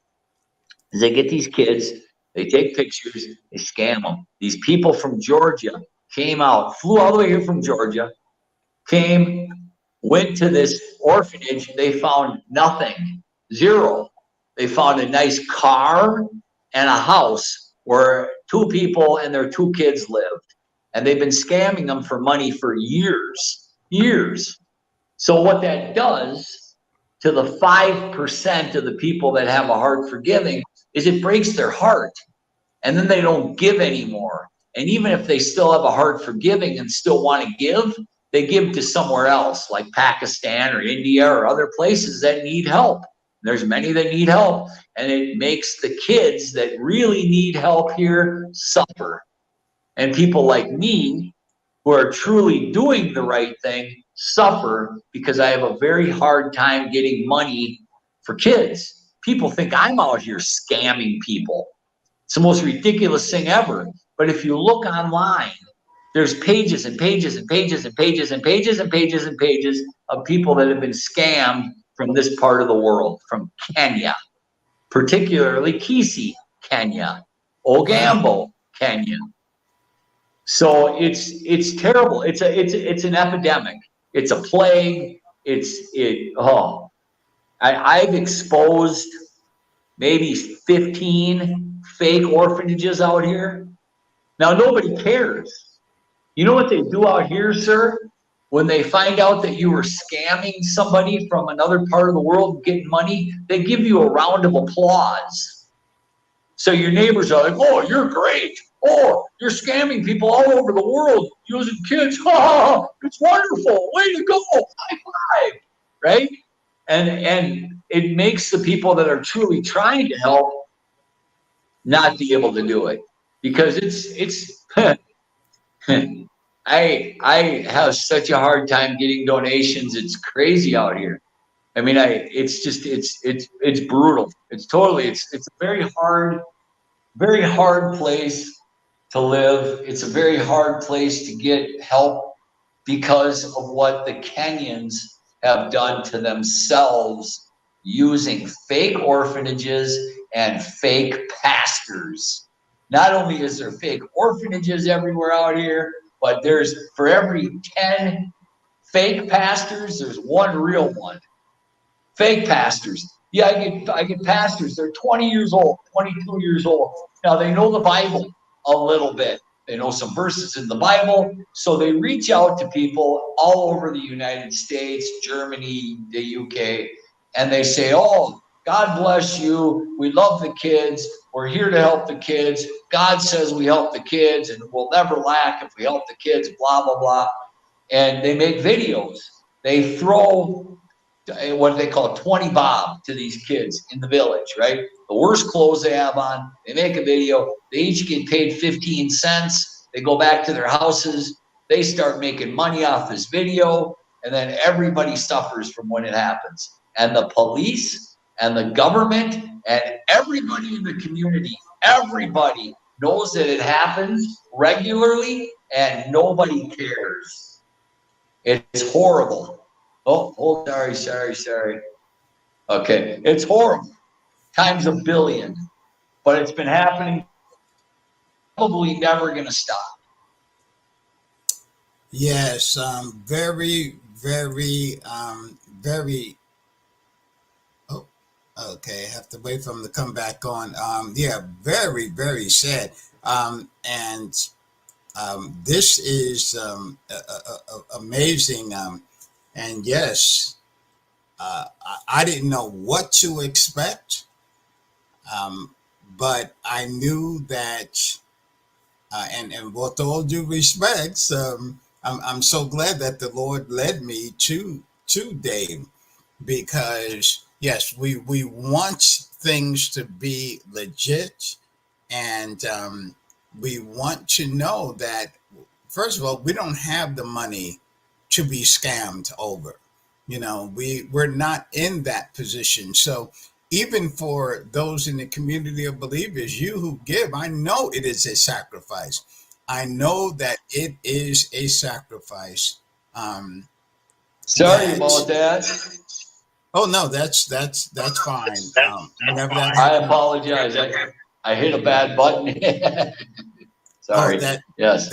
is they get these kids, they take pictures, they scam them. These people from Georgia came out, flew all the way here from Georgia, went to this orphanage. They found nothing, zero. They found a nice car and a house where two people and their two kids lived. And they've been scamming them for money for years. So what that does to the 5% of the people that have a heart for giving is it breaks their heart. And then they don't give anymore. And even if they still have a heart for giving and still want to give, they give to somewhere else, like Pakistan or India or other places that need help. There's many that need help, and it makes the kids that really need help here suffer. And people like me, who are truly doing the right thing, suffer because I have a very hard time getting money for kids. People think I'm out here scamming people. It's the most ridiculous thing ever. But if you look online, there's pages and pages and pages and pages and pages and pages and pages of people that have been scammed from this part of the world, from Kenya, particularly Kisii, Kenya, Ogambo, Kenya. So it's terrible. It's an epidemic. It's a plague. I've exposed maybe 15 fake orphanages out here. Now nobody cares. You know what they do out here, sir? When they find out that you were scamming somebody from another part of the world getting money, they give you a round of applause. So your neighbors are like, oh, you're great. Oh, you're scamming people all over the world using kids. Oh, it's wonderful. Way to go. High five. Right? And it makes the people that are truly trying to help not be able to do it. Because it's I have such a hard time getting donations. It's crazy out here. I mean, it's brutal. It's a very hard place to live. It's a very hard place to get help because of what the Kenyans have done to themselves using fake orphanages and fake pastors. Not only is there fake orphanages everywhere out here, but there's, for every 10 fake pastors, there's one real one. Fake pastors. Yeah, I get pastors. They're 20 years old, 22 years old. Now they know the Bible a little bit. They know some verses in the Bible. So they reach out to people all over the United States, Germany, the UK, and they say, oh, God bless you. We love the kids. We're here to help the kids. God says we help the kids and we'll never lack if we help the kids, blah, blah, blah. And they make videos. They throw what they call 20 bob to these kids in the village, right? The worst clothes they have on. They make a video. They each get paid 15 cents. They go back to their houses. They start making money off this video. And then everybody suffers from when it happens. And the police and the government and everybody in the community, everybody knows that it happens regularly and nobody cares. It's horrible. Oh, sorry. Okay, it's horrible. Times a billion. But it's been happening. Probably never going to stop. Yes, very. Oh, okay. I have to wait for them to come back on. Yeah, very sad. And this is amazing. And yes, I didn't know what to expect, but I knew that, and with all due respect, I'm so glad that the Lord led me to Dave, because yes, we want things to be legit, And we want to know that, first of all, we don't have the money to be scammed over. We're not in that position. So even for those in the community of believers, you who give, I know it is a sacrifice. I know that it is a sacrifice. Sorry about that. Oh no, that's fine. Whenever that I happens, apologize. I hit a bad button. Sorry. Yes.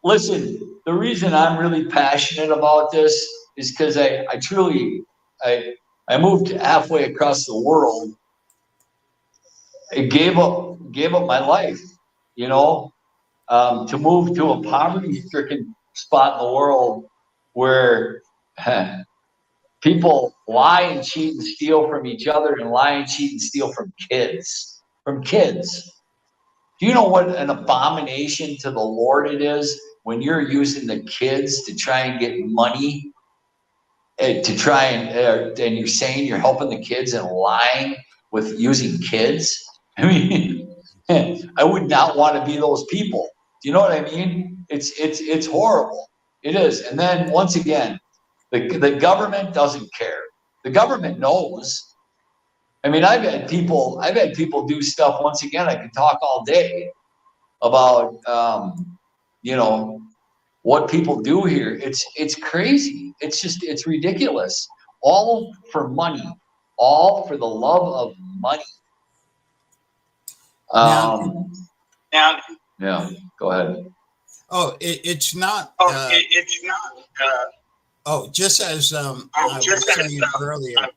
Listen, the reason I'm really passionate about this is because I moved halfway across the world. I gave up my life, to move to a poverty-stricken spot in the world where people lie and cheat and steal from each other and lie and cheat and steal from kids. Do you know what an abomination to the Lord it is when you're using the kids to try and get money, and you're saying you're helping the kids and lying with using kids? I mean, I would not want to be those people. Do you know what I mean? It's horrible. It is. And then once again, the government doesn't care. The government knows. I mean, I've had people do stuff. Once again, I could talk all day about what people do here. It's crazy. It's ridiculous. All for money. All for the love of money. Yeah, go ahead. Oh, it's not. Just as I was saying earlier,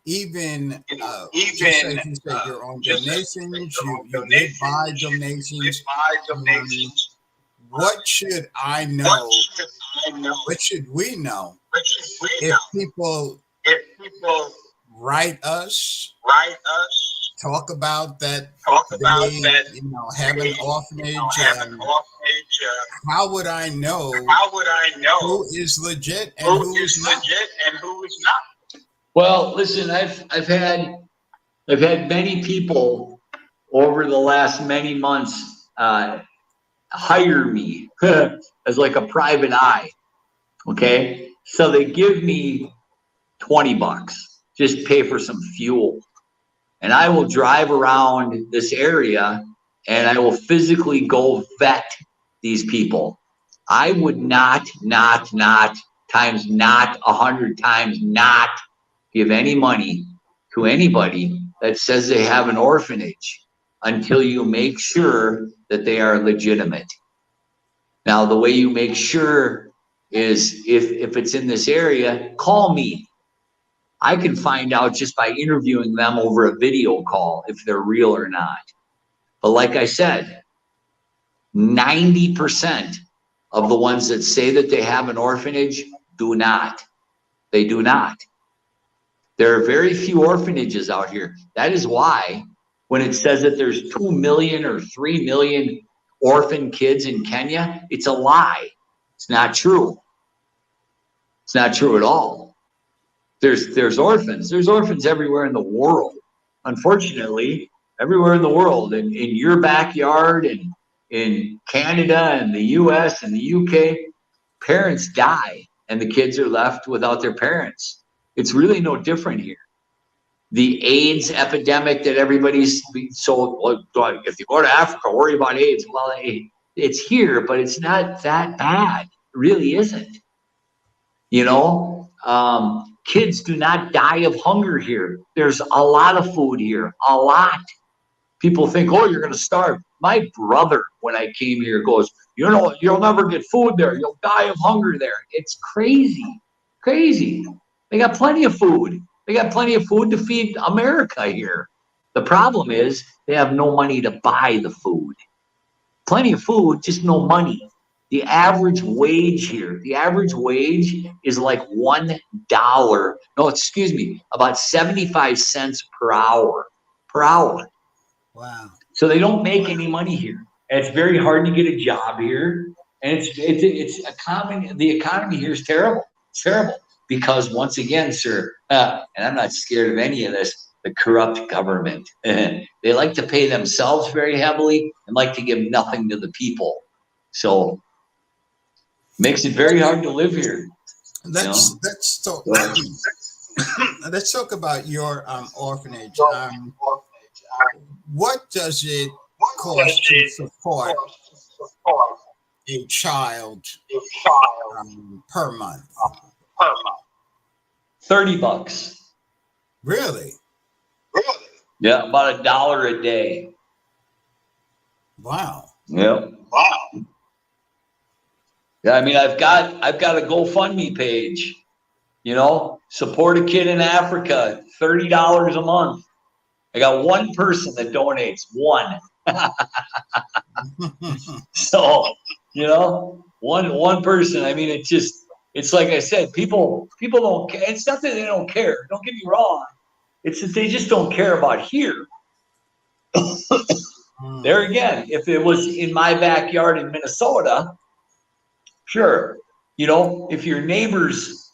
even just as you said, your own donations, you live by donations. What should I know? What should we know if people write us? Talk about that they have an orphanage. How would I know who is legit and who is not? Well, listen, I've had many people over the last many months hire me as like a private eye. Okay, so they give me $20, just pay for some fuel. And I will drive around this area and I will physically go vet these people. I would not times not 100 times not give any money to anybody that says they have an orphanage until you make sure that they are legitimate. Now, the way you make sure is if it's in this area, call me. I can find out just by interviewing them over a video call if they're real or not. But like I said, 90% of the ones that say that they have an orphanage do not. They do not. There are very few orphanages out here. That is why when it says that there's 2 million or 3 million orphan kids in Kenya, it's a lie. It's not true. It's not true at all. There's orphans. There's orphans everywhere in the world. Unfortunately, everywhere in the world, in your backyard, and in Canada and the US and the UK, parents die and the kids are left without their parents. It's really no different here. The AIDS epidemic that everybody's so, if you go to Africa, worry about AIDS. Well, it's here, but it's not that bad. It really isn't. Kids do not die of hunger here. There's a lot of food here, a lot. People think, oh, you're going to starve. My brother, when I came here, goes, you'll never get food there. You'll die of hunger there. It's crazy, crazy. They got plenty of food. They got plenty of food to feed America here. The problem is they have no money to buy the food. Plenty of food, just no money. The average wage here, is like $1. No, excuse me, about 75 cents per hour. Wow. So they don't make any money here. And it's very hard to get a job here. And the economy here is terrible. It's terrible. Because once again, sir, and I'm not scared of any of this, the corrupt government. They like to pay themselves very heavily and like to give nothing to the people. So makes it very hard to live here. Let's talk about your orphanage. What does it cost to support a child per month? $30. Really? Yeah, about $1 a day. Wow. Yeah. Wow. Yeah, I mean, I've got a GoFundMe page. You know, support a kid in Africa, $30 a month. I got one person that donates, one. So, you know, one person. I mean, it's like I said, people don't care. It's not that they don't care. Don't get me wrong. It's that they just don't care about here. There again, if it was in my backyard in Minnesota, sure. You know, if your neighbors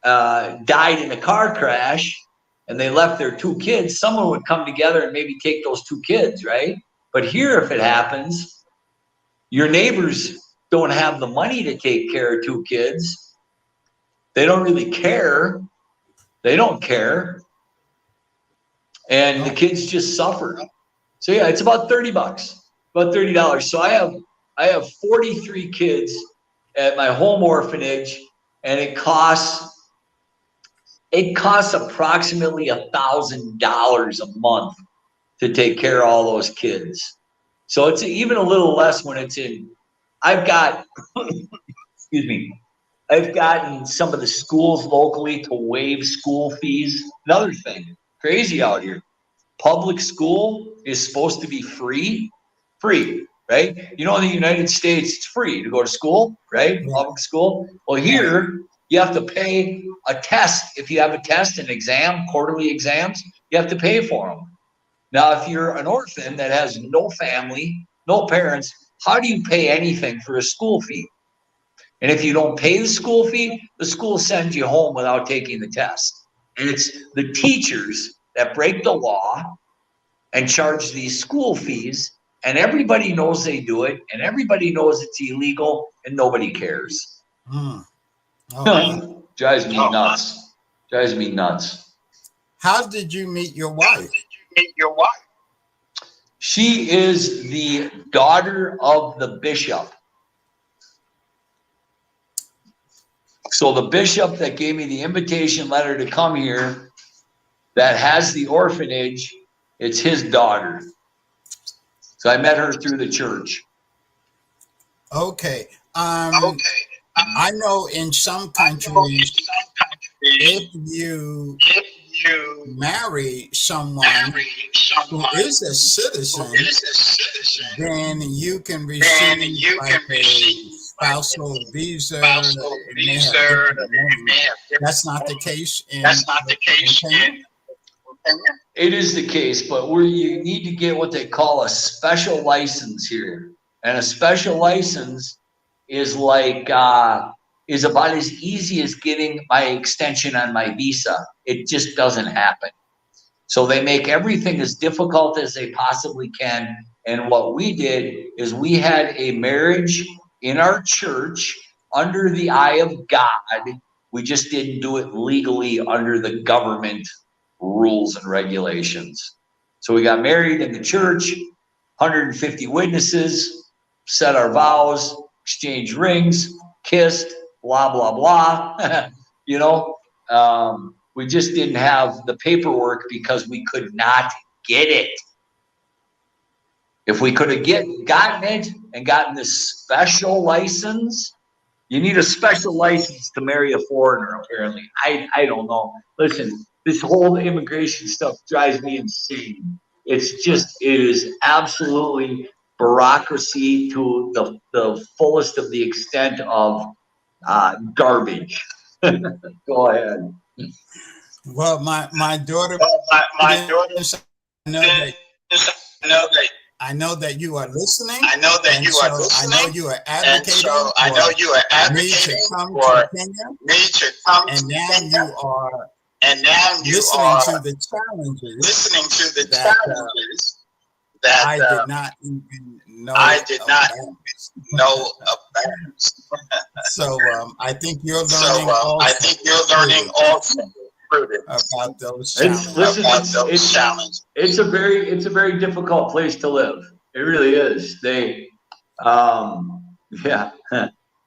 died in a car crash and they left their 2 kids, someone would come together and maybe take those 2 kids, right? But here, if it happens, your neighbors don't have the money to take care of 2 kids. They don't really care. They don't care. And the kids just suffer. So yeah, it's about $30, about $30. So I have 43 kids at my home orphanage, and it costs approximately $1,000 a month to take care of all those kids. So it's even a little less when it's in. I've got, excuse me, I've gotten some of the schools locally to waive school fees. Another thing, crazy out here. Public school is supposed to be free, right? You know, in the United States, it's free to go to school, right? Public school. Well, here, you have to pay a test. If you have a test, an exam, quarterly exams, you have to pay for them. Now, if you're an orphan that has no family, no parents, how do you pay anything for a school fee? And if you don't pay the school fee, the school sends you home without taking the test. And it's the teachers that break the law and charge these school fees, and everybody knows they do it, and everybody knows it's illegal, and nobody cares. Drives me nuts. Drives me nuts. How did you meet your wife? She is the daughter of the bishop. So the bishop that gave me the invitation letter to come here, that has the orphanage, it's his daughter. So I met her through the church. Okay. I know in some countries, if you marry someone who is a citizen, then you can receive like a spousal visa. That's not the case in Kenya. It is the case, but you need to get what they call a special license here, and a special license is like is about as easy as getting my extension on my visa. It just doesn't happen. So they make everything as difficult as they possibly can. And what we did is we had a marriage in our church under the eye of God. We just didn't do it legally under the government rules and regulations. So we got married in the church, 150 witnesses, said our vows, exchanged rings, kissed, blah, blah, blah. You know, we just didn't have the paperwork because we could not get it. If we could have gotten it and gotten this special license, you need a special license to marry a foreigner, apparently. I don't know. Listen, this whole immigration stuff drives me insane. It is absolutely bureaucracy to the fullest of the extent of garbage. Go ahead. Well, my daughter, I know that you are listening. I know you are advocating for me to come to Kenya. And then you are And now you listening are to the challenges listening to the that challenges that I did not even know I did not about. know about. So I think you're So learning also I think you're learning also about those It's challenges. listen, about those challenges. it's a very difficult place to live. It really is. Yeah,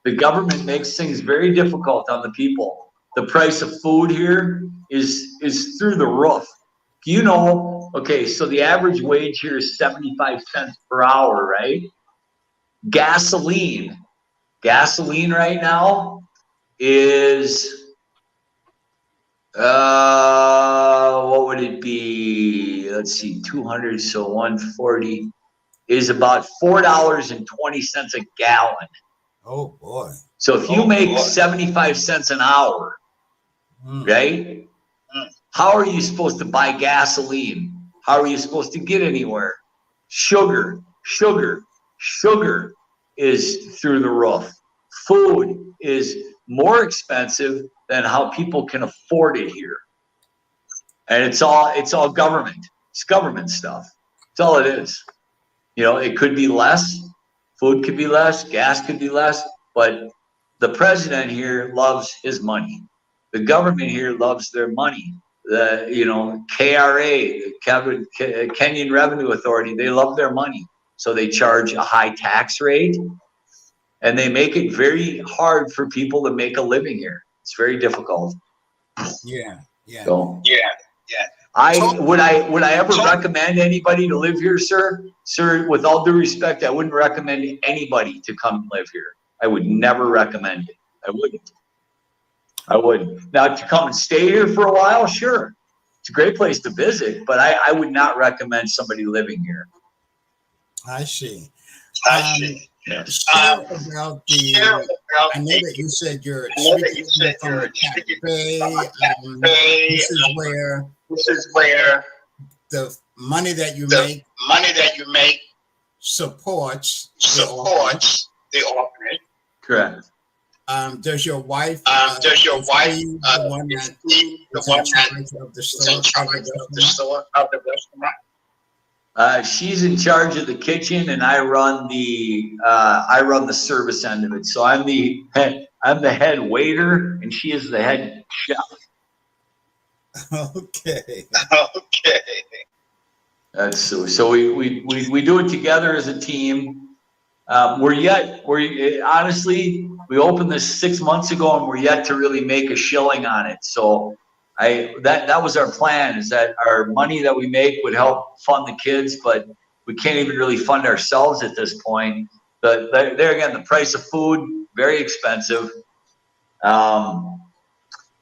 the government makes things very difficult on the people. The price of food here is through the roof. You know, okay, so the average wage here is 75 cents per hour, right? Gasoline right now is what would it be? Let's see, 200, so 140 is about $4.20 a gallon. Oh boy. So if you make 75 cents an hour, right? How are you supposed to buy gasoline? How are you supposed to get anywhere? Sugar is through the roof. Food is more expensive than how people can afford it here. And it's all government. It's government stuff. That's all it is. You know, it could be less, food could be less, gas could be less, but the president here loves his money. The government here loves their money. The, you know, KRA, Kenyan Revenue Authority, they love their money. So they charge a high tax rate and they make it very hard for people to make a living here. It's very difficult. Yeah. So, Yeah. would I ever recommend anybody to live here, sir? Sir, with all due respect, I wouldn't recommend anybody to come live here. I would never recommend it. I wouldn't. Now, to come and stay here for a while, sure. It's a great place to visit, but I would not recommend somebody living here. I see. Yes. Share about the. I know that you said you're speaking from the cafe. This is where the money that you make supports the orphanage. Correct. Does your wife? Does your wife? The one that is in charge of the store, of the restaurant? She's in charge of the kitchen, and I run the service end of it. So I'm the head waiter, and she is the head chef. Okay. That's so we do it together as a team. Honestly, we opened this 6 months ago, and we're yet to really make a shilling on it. So that was our plan, is that our money that we make would help fund the kids, but we can't even really fund ourselves at this point. But there again, the price of food, very expensive.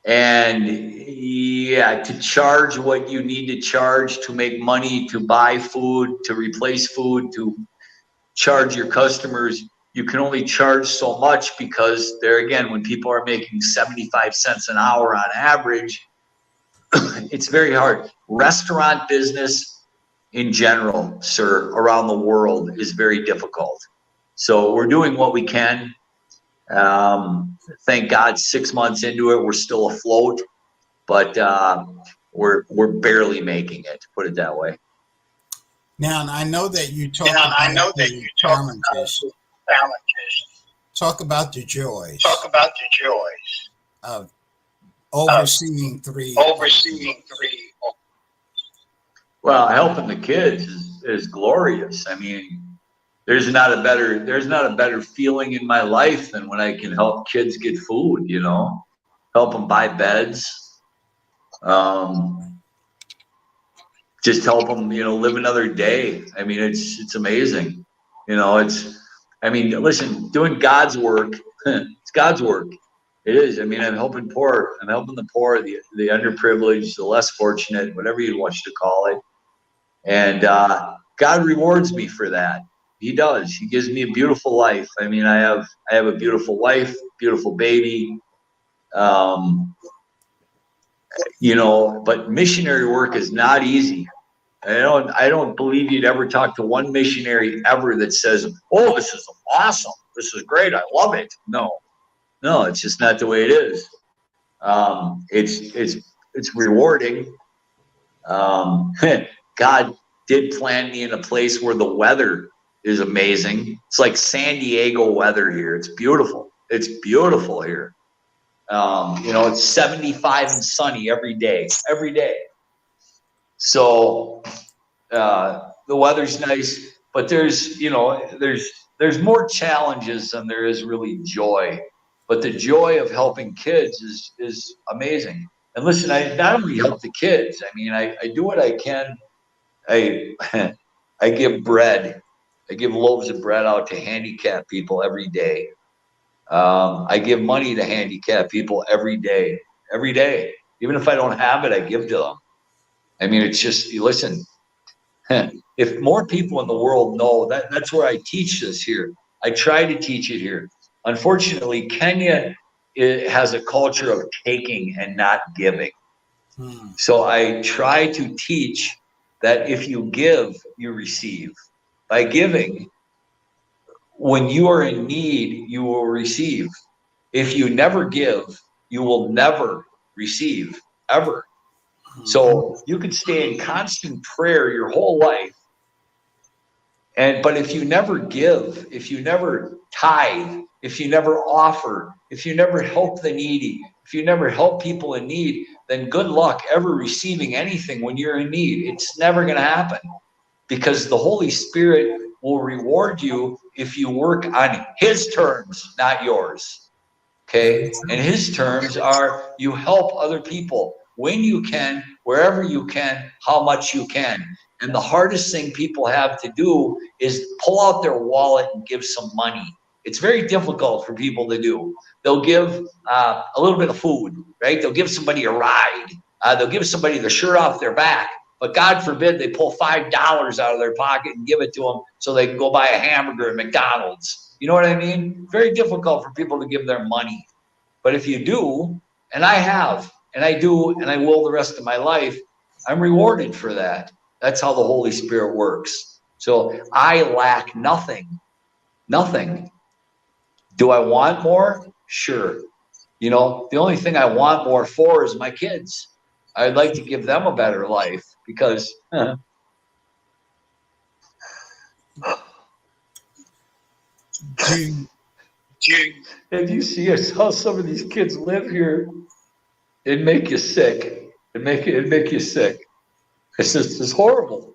And yeah, to charge what you need to charge to make money, to buy food, to replace food, to charge your customers, you can only charge so much, because there again, when people are making 75 cents an hour on average, it's very hard. Restaurant business in general, sir, around the world is very difficult. So we're doing what we can. Thank God, 6 months into it, we're still afloat, but we're barely making it, to put it that way. Now, I know that you talk about challenges. Talk about the joys. Of overseeing three. Well, helping the kids is glorious. I mean, there's not a better feeling in my life than when I can help kids get food, you know, help them buy beds, just help them, you know, live another day. I mean, it's amazing. You know, listen, doing God's work, it's God's work. It is. I mean, I'm helping the poor, the underprivileged, the less fortunate, whatever you want to call it. And God rewards me for that. He does. He gives me a beautiful life. I mean, I have a beautiful wife, beautiful baby. You know, but missionary work is not easy. I don't believe you'd ever talk to one missionary ever that says, "Oh, this is awesome. This is great. I love it." No, it's just not the way it is. it's rewarding. God did plant me in a place where the weather is amazing. It's like San Diego weather here. It's beautiful. It's beautiful here. It's 75 and sunny every day. So the weather's nice, but there's more challenges than there is really joy. But the joy of helping kids is amazing. And listen, I not only help the kids. I mean, I do what I can. I give bread. I give loaves of bread out to handicapped people every day. I give money to handicapped people every day. Even if I don't have it, I give to them. I mean, it's just, listen, if more people in the world know, that's where I teach this here. I try to teach it here. Unfortunately, Kenya has a culture of taking and not giving. So I try to teach that if you give, you receive. By giving, when you are in need, you will receive. If you never give, you will never receive, ever. So you could stay in constant prayer your whole life. But if you never give, if you never tithe, if you never offer, if you never help the needy, if you never help people in need, then good luck ever receiving anything when you're in need. It's never going to happen, because the Holy Spirit will reward you if you work on his terms, not yours. Okay? And his terms are you help other people when you can, wherever you can, how much you can. And the hardest thing people have to do is pull out their wallet and give some money. It's very difficult for people to do. They'll give a little bit of food, right? They'll give somebody a ride. They'll give somebody the shirt off their back. But God forbid they pull $5 out of their pocket and give it to them so they can go buy a hamburger at McDonald's. You know what I mean? Very difficult for people to give their money. But if you do, and I have, and I do, and I will the rest of my life, I'm rewarded for that. That's how the Holy Spirit works. So I lack nothing. Nothing. Do I want more? Sure. The only thing I want more for is my kids. I'd like to give them a better life because Do if you see how some of these kids live here, it'd make you sick. It'd make you sick. It's horrible.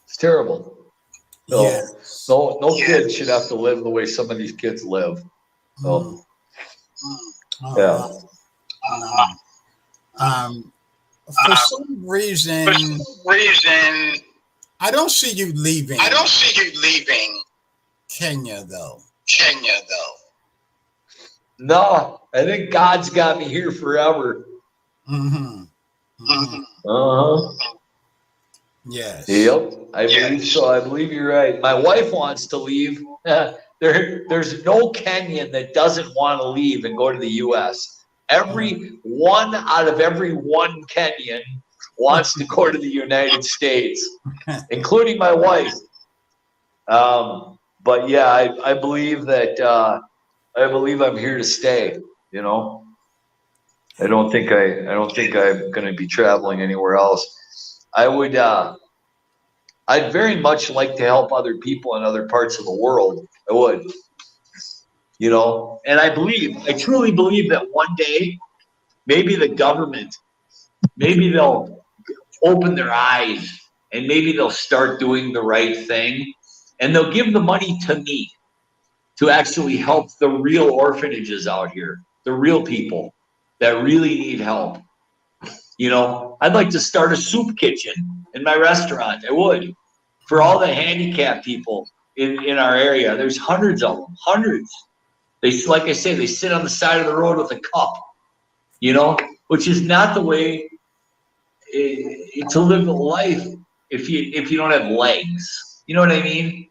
It's terrible. So, Yes. no kid should have to live the way some of these kids live. So, yeah. For some reason, I don't see you leaving Kenya, though. No, I think God's got me here forever. Yes. Yep, I believe so. I believe you're right. My wife wants to leave. There's no Kenyan that doesn't want to leave and go to the U.S. Every one out of every one Kenyan wants to go to the United States, including my wife. But yeah, I believe that I believe I'm here to stay. I don't think I'm going to be traveling anywhere else. I'd very much like to help other people in other parts of the world. I would. And I truly believe that one day, maybe the government, maybe they'll open their eyes and maybe they'll start doing the right thing and they'll give the money to me to actually help the real orphanages out here, the real people that really need help. I'd like to start a soup kitchen in my restaurant. I would, for all the handicapped people in our area. There's hundreds of them, hundreds. Like I say, they sit on the side of the road with a cup, which is not the way to live a life if you don't have legs. You know what I mean?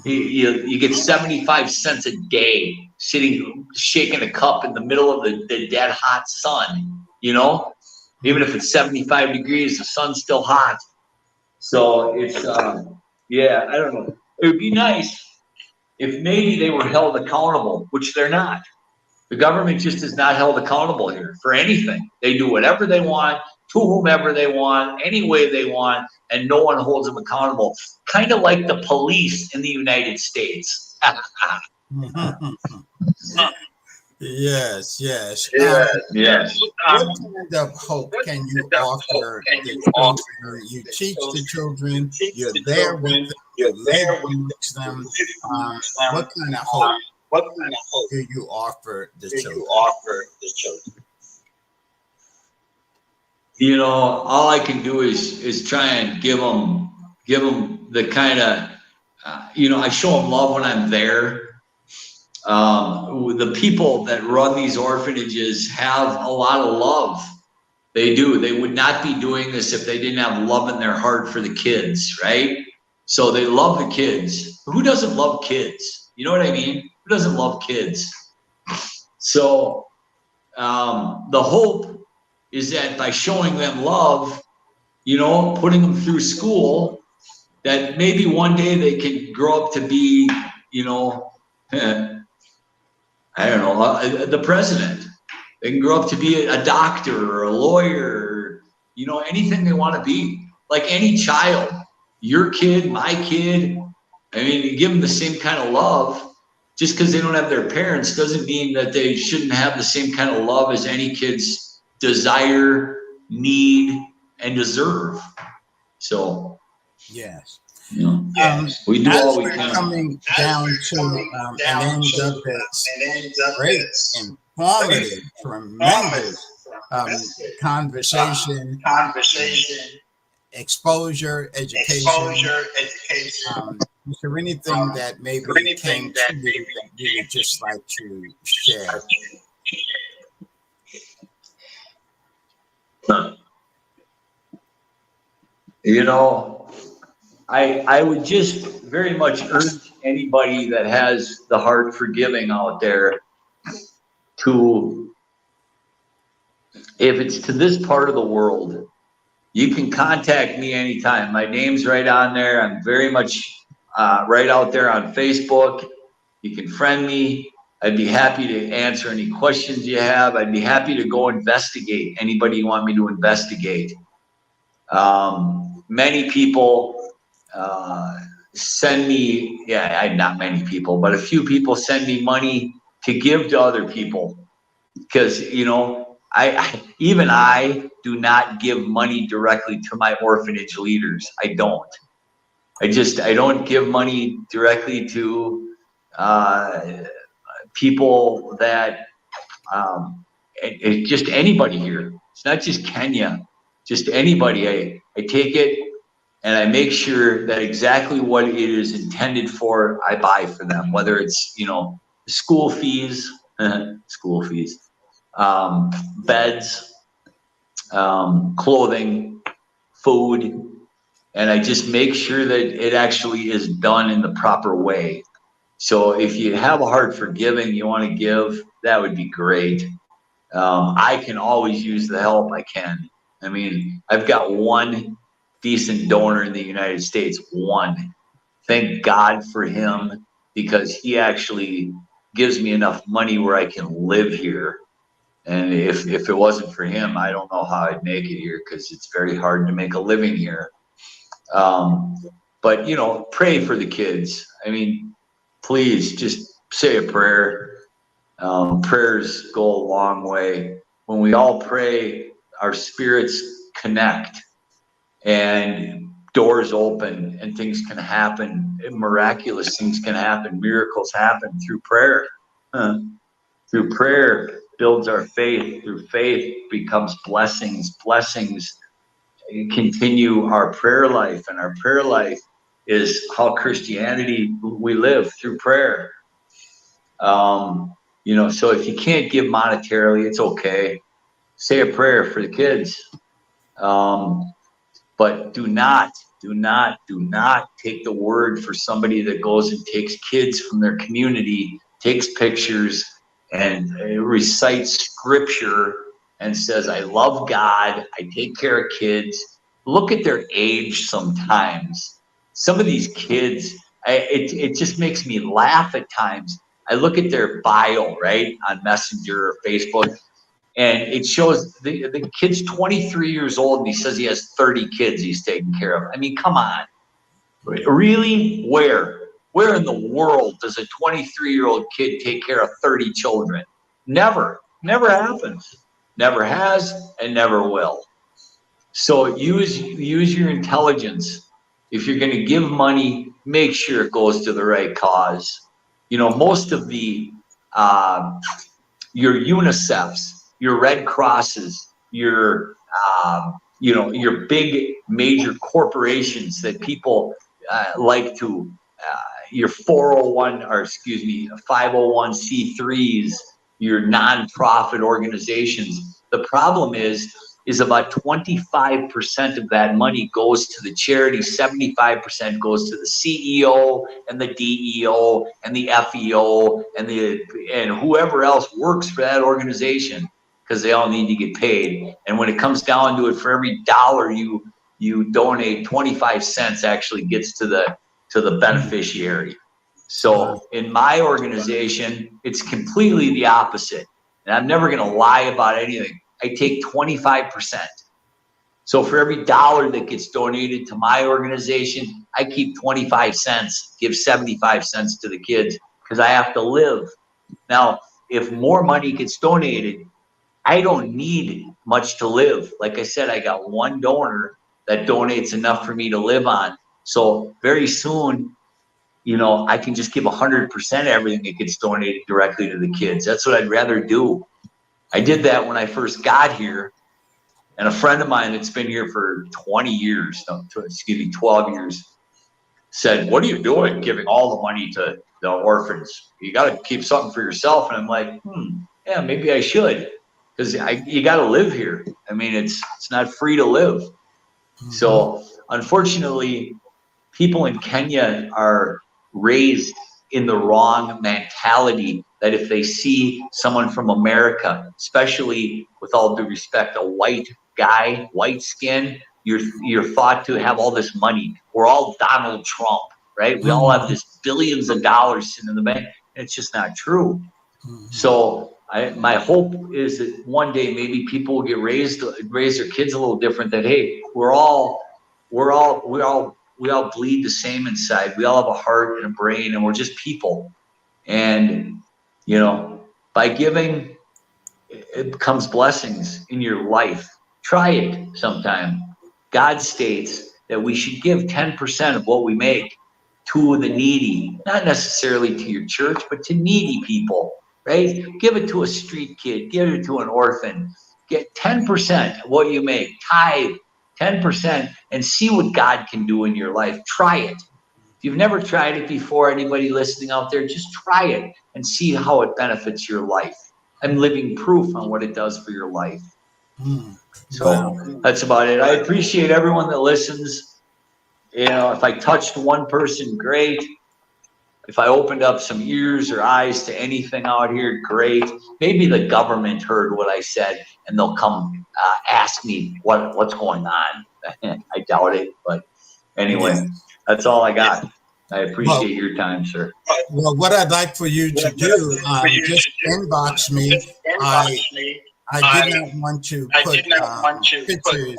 You get 75 cents a day sitting, shaking a cup in the middle of the dead hot sun, even if it's 75 degrees, the sun's still hot. So it's, I don't know. It would be nice if maybe they were held accountable, which they're not. The government just is not held accountable here for anything. They do whatever they want, to whomever they want, any way they want, and no one holds them accountable. Kind of like the police in the United States. Yes, yes. Yes. What kind of hope can you offer the children? You teach the children, you're there with them, you live amongst them. What kind of hope do you offer the children? You know, all I can do is try and give them the kind of, I show them love when I'm there. The people that run these orphanages have a lot of love. They do. They would not be doing this if they didn't have love in their heart for the kids, right? So they love the kids. Who doesn't love kids? You know what I mean? Who doesn't love kids? So the hope is that by showing them love, putting them through school, that maybe one day they can grow up to be, I don't know, the president. They can grow up to be a doctor or a lawyer, or, anything they want to be. Like any child, your kid, my kid. I mean, you give them the same kind of love. Just because they don't have their parents doesn't mean that they shouldn't have the same kind of love as any kids desire, need, and deserve. So, yes. We do all we we're can. coming down to an end of this great, informative, tremendous conversation, exposure, education. Is there anything that maybe came to you that you would just like to share? I would just very much urge anybody that has the heart for giving out there to, if it's to this part of the world, you can contact me anytime. My name's right on there. I'm very much right out there on Facebook. You can friend me. I'd be happy to answer any questions you have. I'd be happy to go investigate anybody you want me to investigate. Many people send me, not many people, but a few people send me money to give to other people because, I do not give money directly to my orphanage leaders. I don't give money directly to people that, just anybody here. It's not just Kenya, just anybody. I take it and I make sure that exactly what it is intended for, I buy for them, whether it's, school fees, beds, clothing, food, and I just make sure that it actually is done in the proper way. So if you have a heart for giving, you want to give, that would be great. I can always use the help I can. I mean, I've got one decent donor in the United States, one. Thank God for him, because he actually gives me enough money where I can live here. And if it wasn't for him, I don't know how I'd make it here, because it's very hard to make a living here. But, pray for the kids. I mean, please just say a prayer. Prayers go a long way. When we all pray, our spirits connect and doors open and things can happen. Miraculous things can happen. Miracles happen through prayer. Through prayer builds our faith. Through faith becomes blessings. Blessings continue our prayer life, and our prayer life is how Christianity we live, through prayer. So if you can't give monetarily, it's okay. Say a prayer for the kids. But do not take the word for somebody that goes and takes kids from their community, takes pictures, and recites scripture and says, I love God, I take care of kids. Look at their age sometimes. Some of these kids, it just makes me laugh at times. I look at their bio, right, on Messenger or Facebook, and it shows the kid's 23 years old and he says he has 30 kids he's taking care of. I mean, come on. Really? Where in the world does a 23-year-old kid take care of 30 children? Never. Never happens. Never has and never will. So use your intelligence. If you're going to give money, make sure it goes to the right cause. You know, most of the your UNICEFs, your Red Crosses, your your big major corporations that people like to your 501c3s, your nonprofit organizations. The problem is about 25% of that money goes to the charity, 75% goes to the CEO and the DEO and the FEO and whoever else works for that organization, because they all need to get paid. And when it comes down to it, for every dollar you donate, 25 cents actually gets to the beneficiary. So in my organization, it's completely the opposite. And I'm never going to lie about anything. I take 25%. So for every dollar that gets donated to my organization, I keep 25 cents, give 75 cents to the kids, because I have to live. Now, if more money gets donated, I don't need much to live. Like I said, I got one donor that donates enough for me to live on. So very soon, you know, I can just give 100% of everything that gets donated directly to the kids. That's what I'd rather do. I did that when I first got here, and a friend of mine that's been here for 12 years, said, "What are you doing giving all the money to the orphans? You got to keep something for yourself." And I'm like, yeah, maybe I should, because you got to live here. I mean, it's not free to live. So unfortunately, people in Kenya are raised in the wrong mentality, that if they see someone from America, especially with all due respect, a white guy, white skin, you're thought to have all this money. We're all Donald Trump, right? We all have this billions of dollars sitting in the bank. And it's just not true. So my hope is that one day maybe people will get raise their kids a little different. That hey, we all bleed the same inside. We all have a heart and a brain, and we're just people. And you know, by giving, it comes blessings in your life. Try it sometime. God states that we should give 10% of what we make to the needy, not necessarily to your church, but to needy people, right? Give it to a street kid, give it to an orphan. Get 10% of what you make, tithe 10%, and see what God can do in your life. Try it. If you've never tried it before, anybody listening out there, just try it and see how it benefits your life. I'm living proof on what it does for your life. So that's about it. I appreciate everyone that listens. You know, if I touched one person, great. If I opened up some ears or eyes to anything out here, great. Maybe the government heard what I said and they'll come ask me what's going on. I doubt it, but anyway, that's all I got. I appreciate your time, sir. Well, what I'd like for you to do, just inbox me. I did not want to put pictures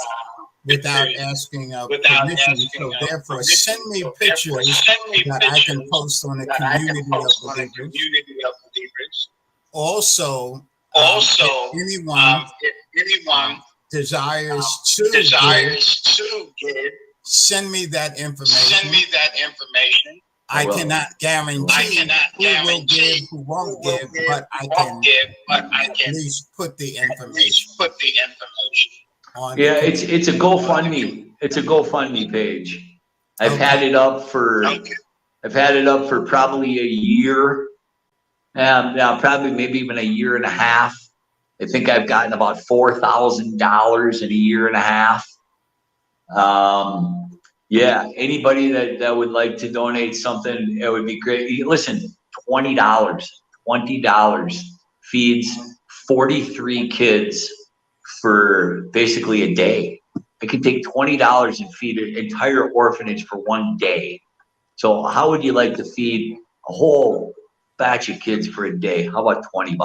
without asking permission. So therefore, send me pictures that I can post on the community of believers. Also, if anyone desires to give, send me that information. I cannot guarantee who will give, who won't give, but I can at least put the information. Yeah, it's a GoFundMe. It's a GoFundMe page. I've had it up for probably a year. Now probably maybe even a year and a half. I think I've gotten about $4,000 in a year and a half. Yeah, anybody that would like to donate something, it would be great. Listen, $20 feeds 43 kids for basically a day. I could take $20 and feed an entire orphanage for one day. So how would you like to feed a whole batch of kids for a day. How about $20?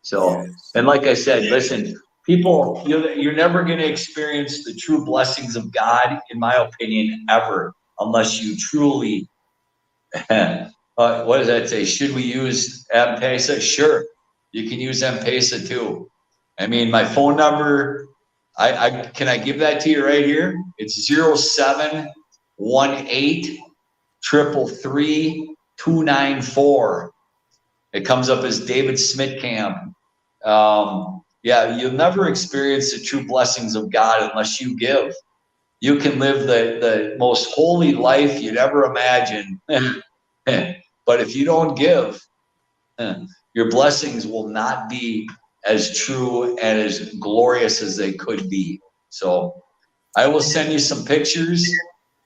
So, Yes. and like I said, listen, people, you're never going to experience the true blessings of God, in my opinion, ever, unless you truly, what does that say? Should we use M-Pesa? Sure. You can use M-Pesa too. I mean, my phone number, can I give that to you right here? It's 0718-333-294. It comes up as David Smittkamp. Yeah, you'll never experience the true blessings of God unless you give. You can live the most holy life you'd ever imagine. But if you don't give, your blessings will not be as true and as glorious as they could be. So I will send you some pictures,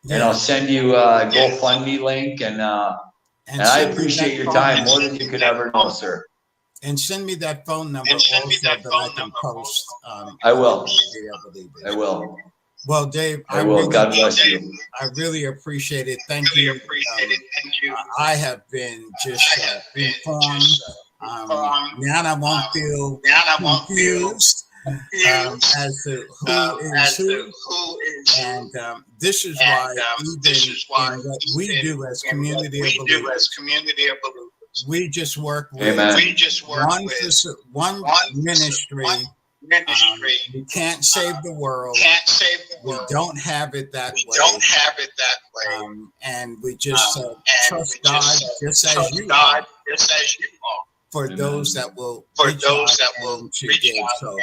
and I'll send you a GoFundMe link, and I appreciate your time more than you could ever know, sir. And send me that phone number also that I can post. I will. I I will. Well, Dave, I will. Really, God bless you. I really appreciate it. Thank you. I have been just informed. Now I won't feel confused as to who is who. And this is why even in what we do as community of believers, we just work with one ministry. We can't save the world. We don't have it that way. And we just trust God just as you are. For those that will reach out to give. So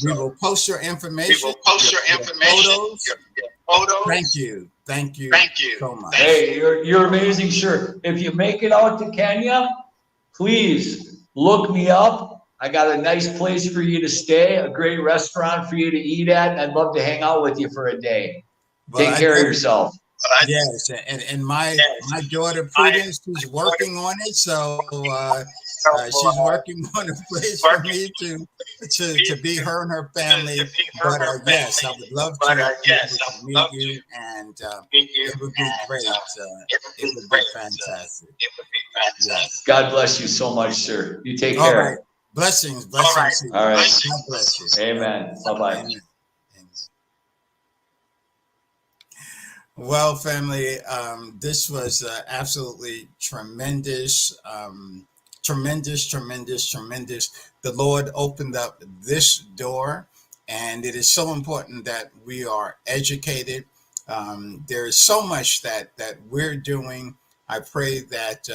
we will post your information. Photos. Thank you so much. Hey, you're amazing, sure. If you make it out to Kenya, please look me up. I got a nice place for you to stay, a great restaurant for you to eat at, and I'd love to hang out with you for a day. Take care of yourself. Yes, and my daughter Prudence, she's working on it, so she's working on a place for me to be her and her family. But yes, I would love to meet you, and it would be great. It would be fantastic. Yes. God bless you so much, sir. You take care. All right. Blessings. All right. God bless you. Amen. Bye-bye. Amen. Well, family, this was absolutely tremendous, tremendous. The Lord opened up this door, and it is so important that we are educated. There is so much that we're doing. I pray that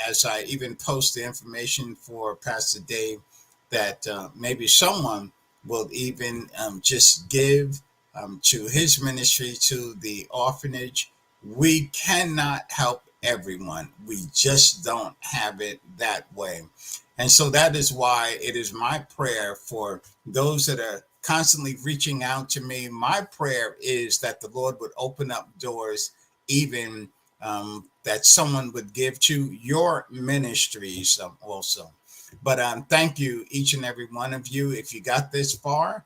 as I even post the information for Pastor Dave, that maybe someone will even just give to his ministry, to the orphanage. We cannot help everyone. We just don't have it that way. And so that is why it is my prayer for those that are constantly reaching out to me. My prayer is that the Lord would open up doors, even that someone would give to your ministries also. But thank you, each and every one of you. If you got this far,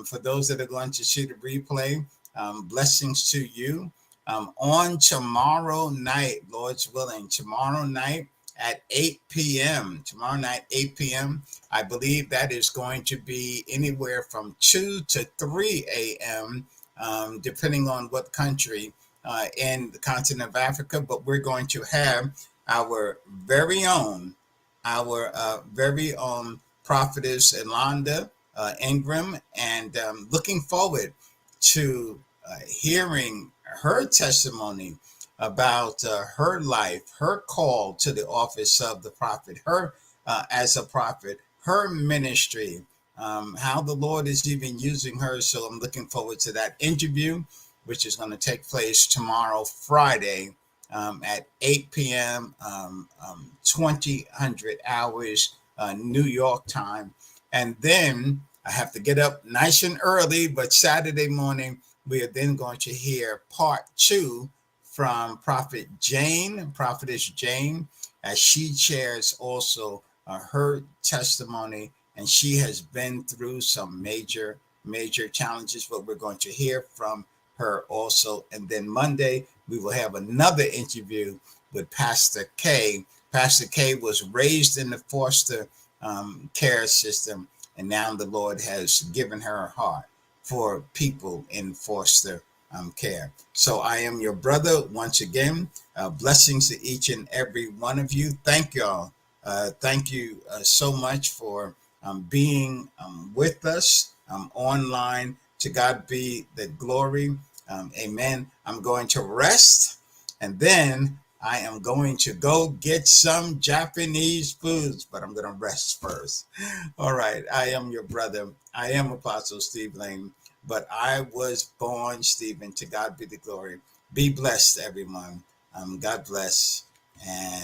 for those that are going to see the replay, blessings to you. On tomorrow night, Lord's willing, tomorrow night at 8 p.m., I believe that is going to be anywhere from 2 to 3 a.m., depending on what country in the continent of Africa. But we're going to have our very own prophetess Yolanda Ingram, and looking forward to hearing her testimony about her life, her call to the office of the prophet, her as a prophet, her ministry, how the Lord is even using her. So I'm looking forward to that interview, which is going to take place tomorrow, Friday, at 8 p.m., 2000 hours, New York time. And then I have to get up nice and early, but Saturday morning, we are then going to hear part 2 from Prophetess Jane, as she shares also her testimony. And she has been through some major challenges, but we're going to hear from her also. And then Monday, we will have another interview with Pastor K. Pastor K was raised in the foster care system, and now the Lord has given her a heart for people in foster care. So I am your brother once again. Blessings to each and every one of you. Thank y'all. Thank you so much for being with us online. To God be the glory. Amen. I'm going to rest, and then I am going to go get some Japanese foods, but I'm going to rest first. All right. I am your brother. I am Apostle Steve Lane, but I was born Stephen. To God be the glory. Be blessed, everyone. God bless. And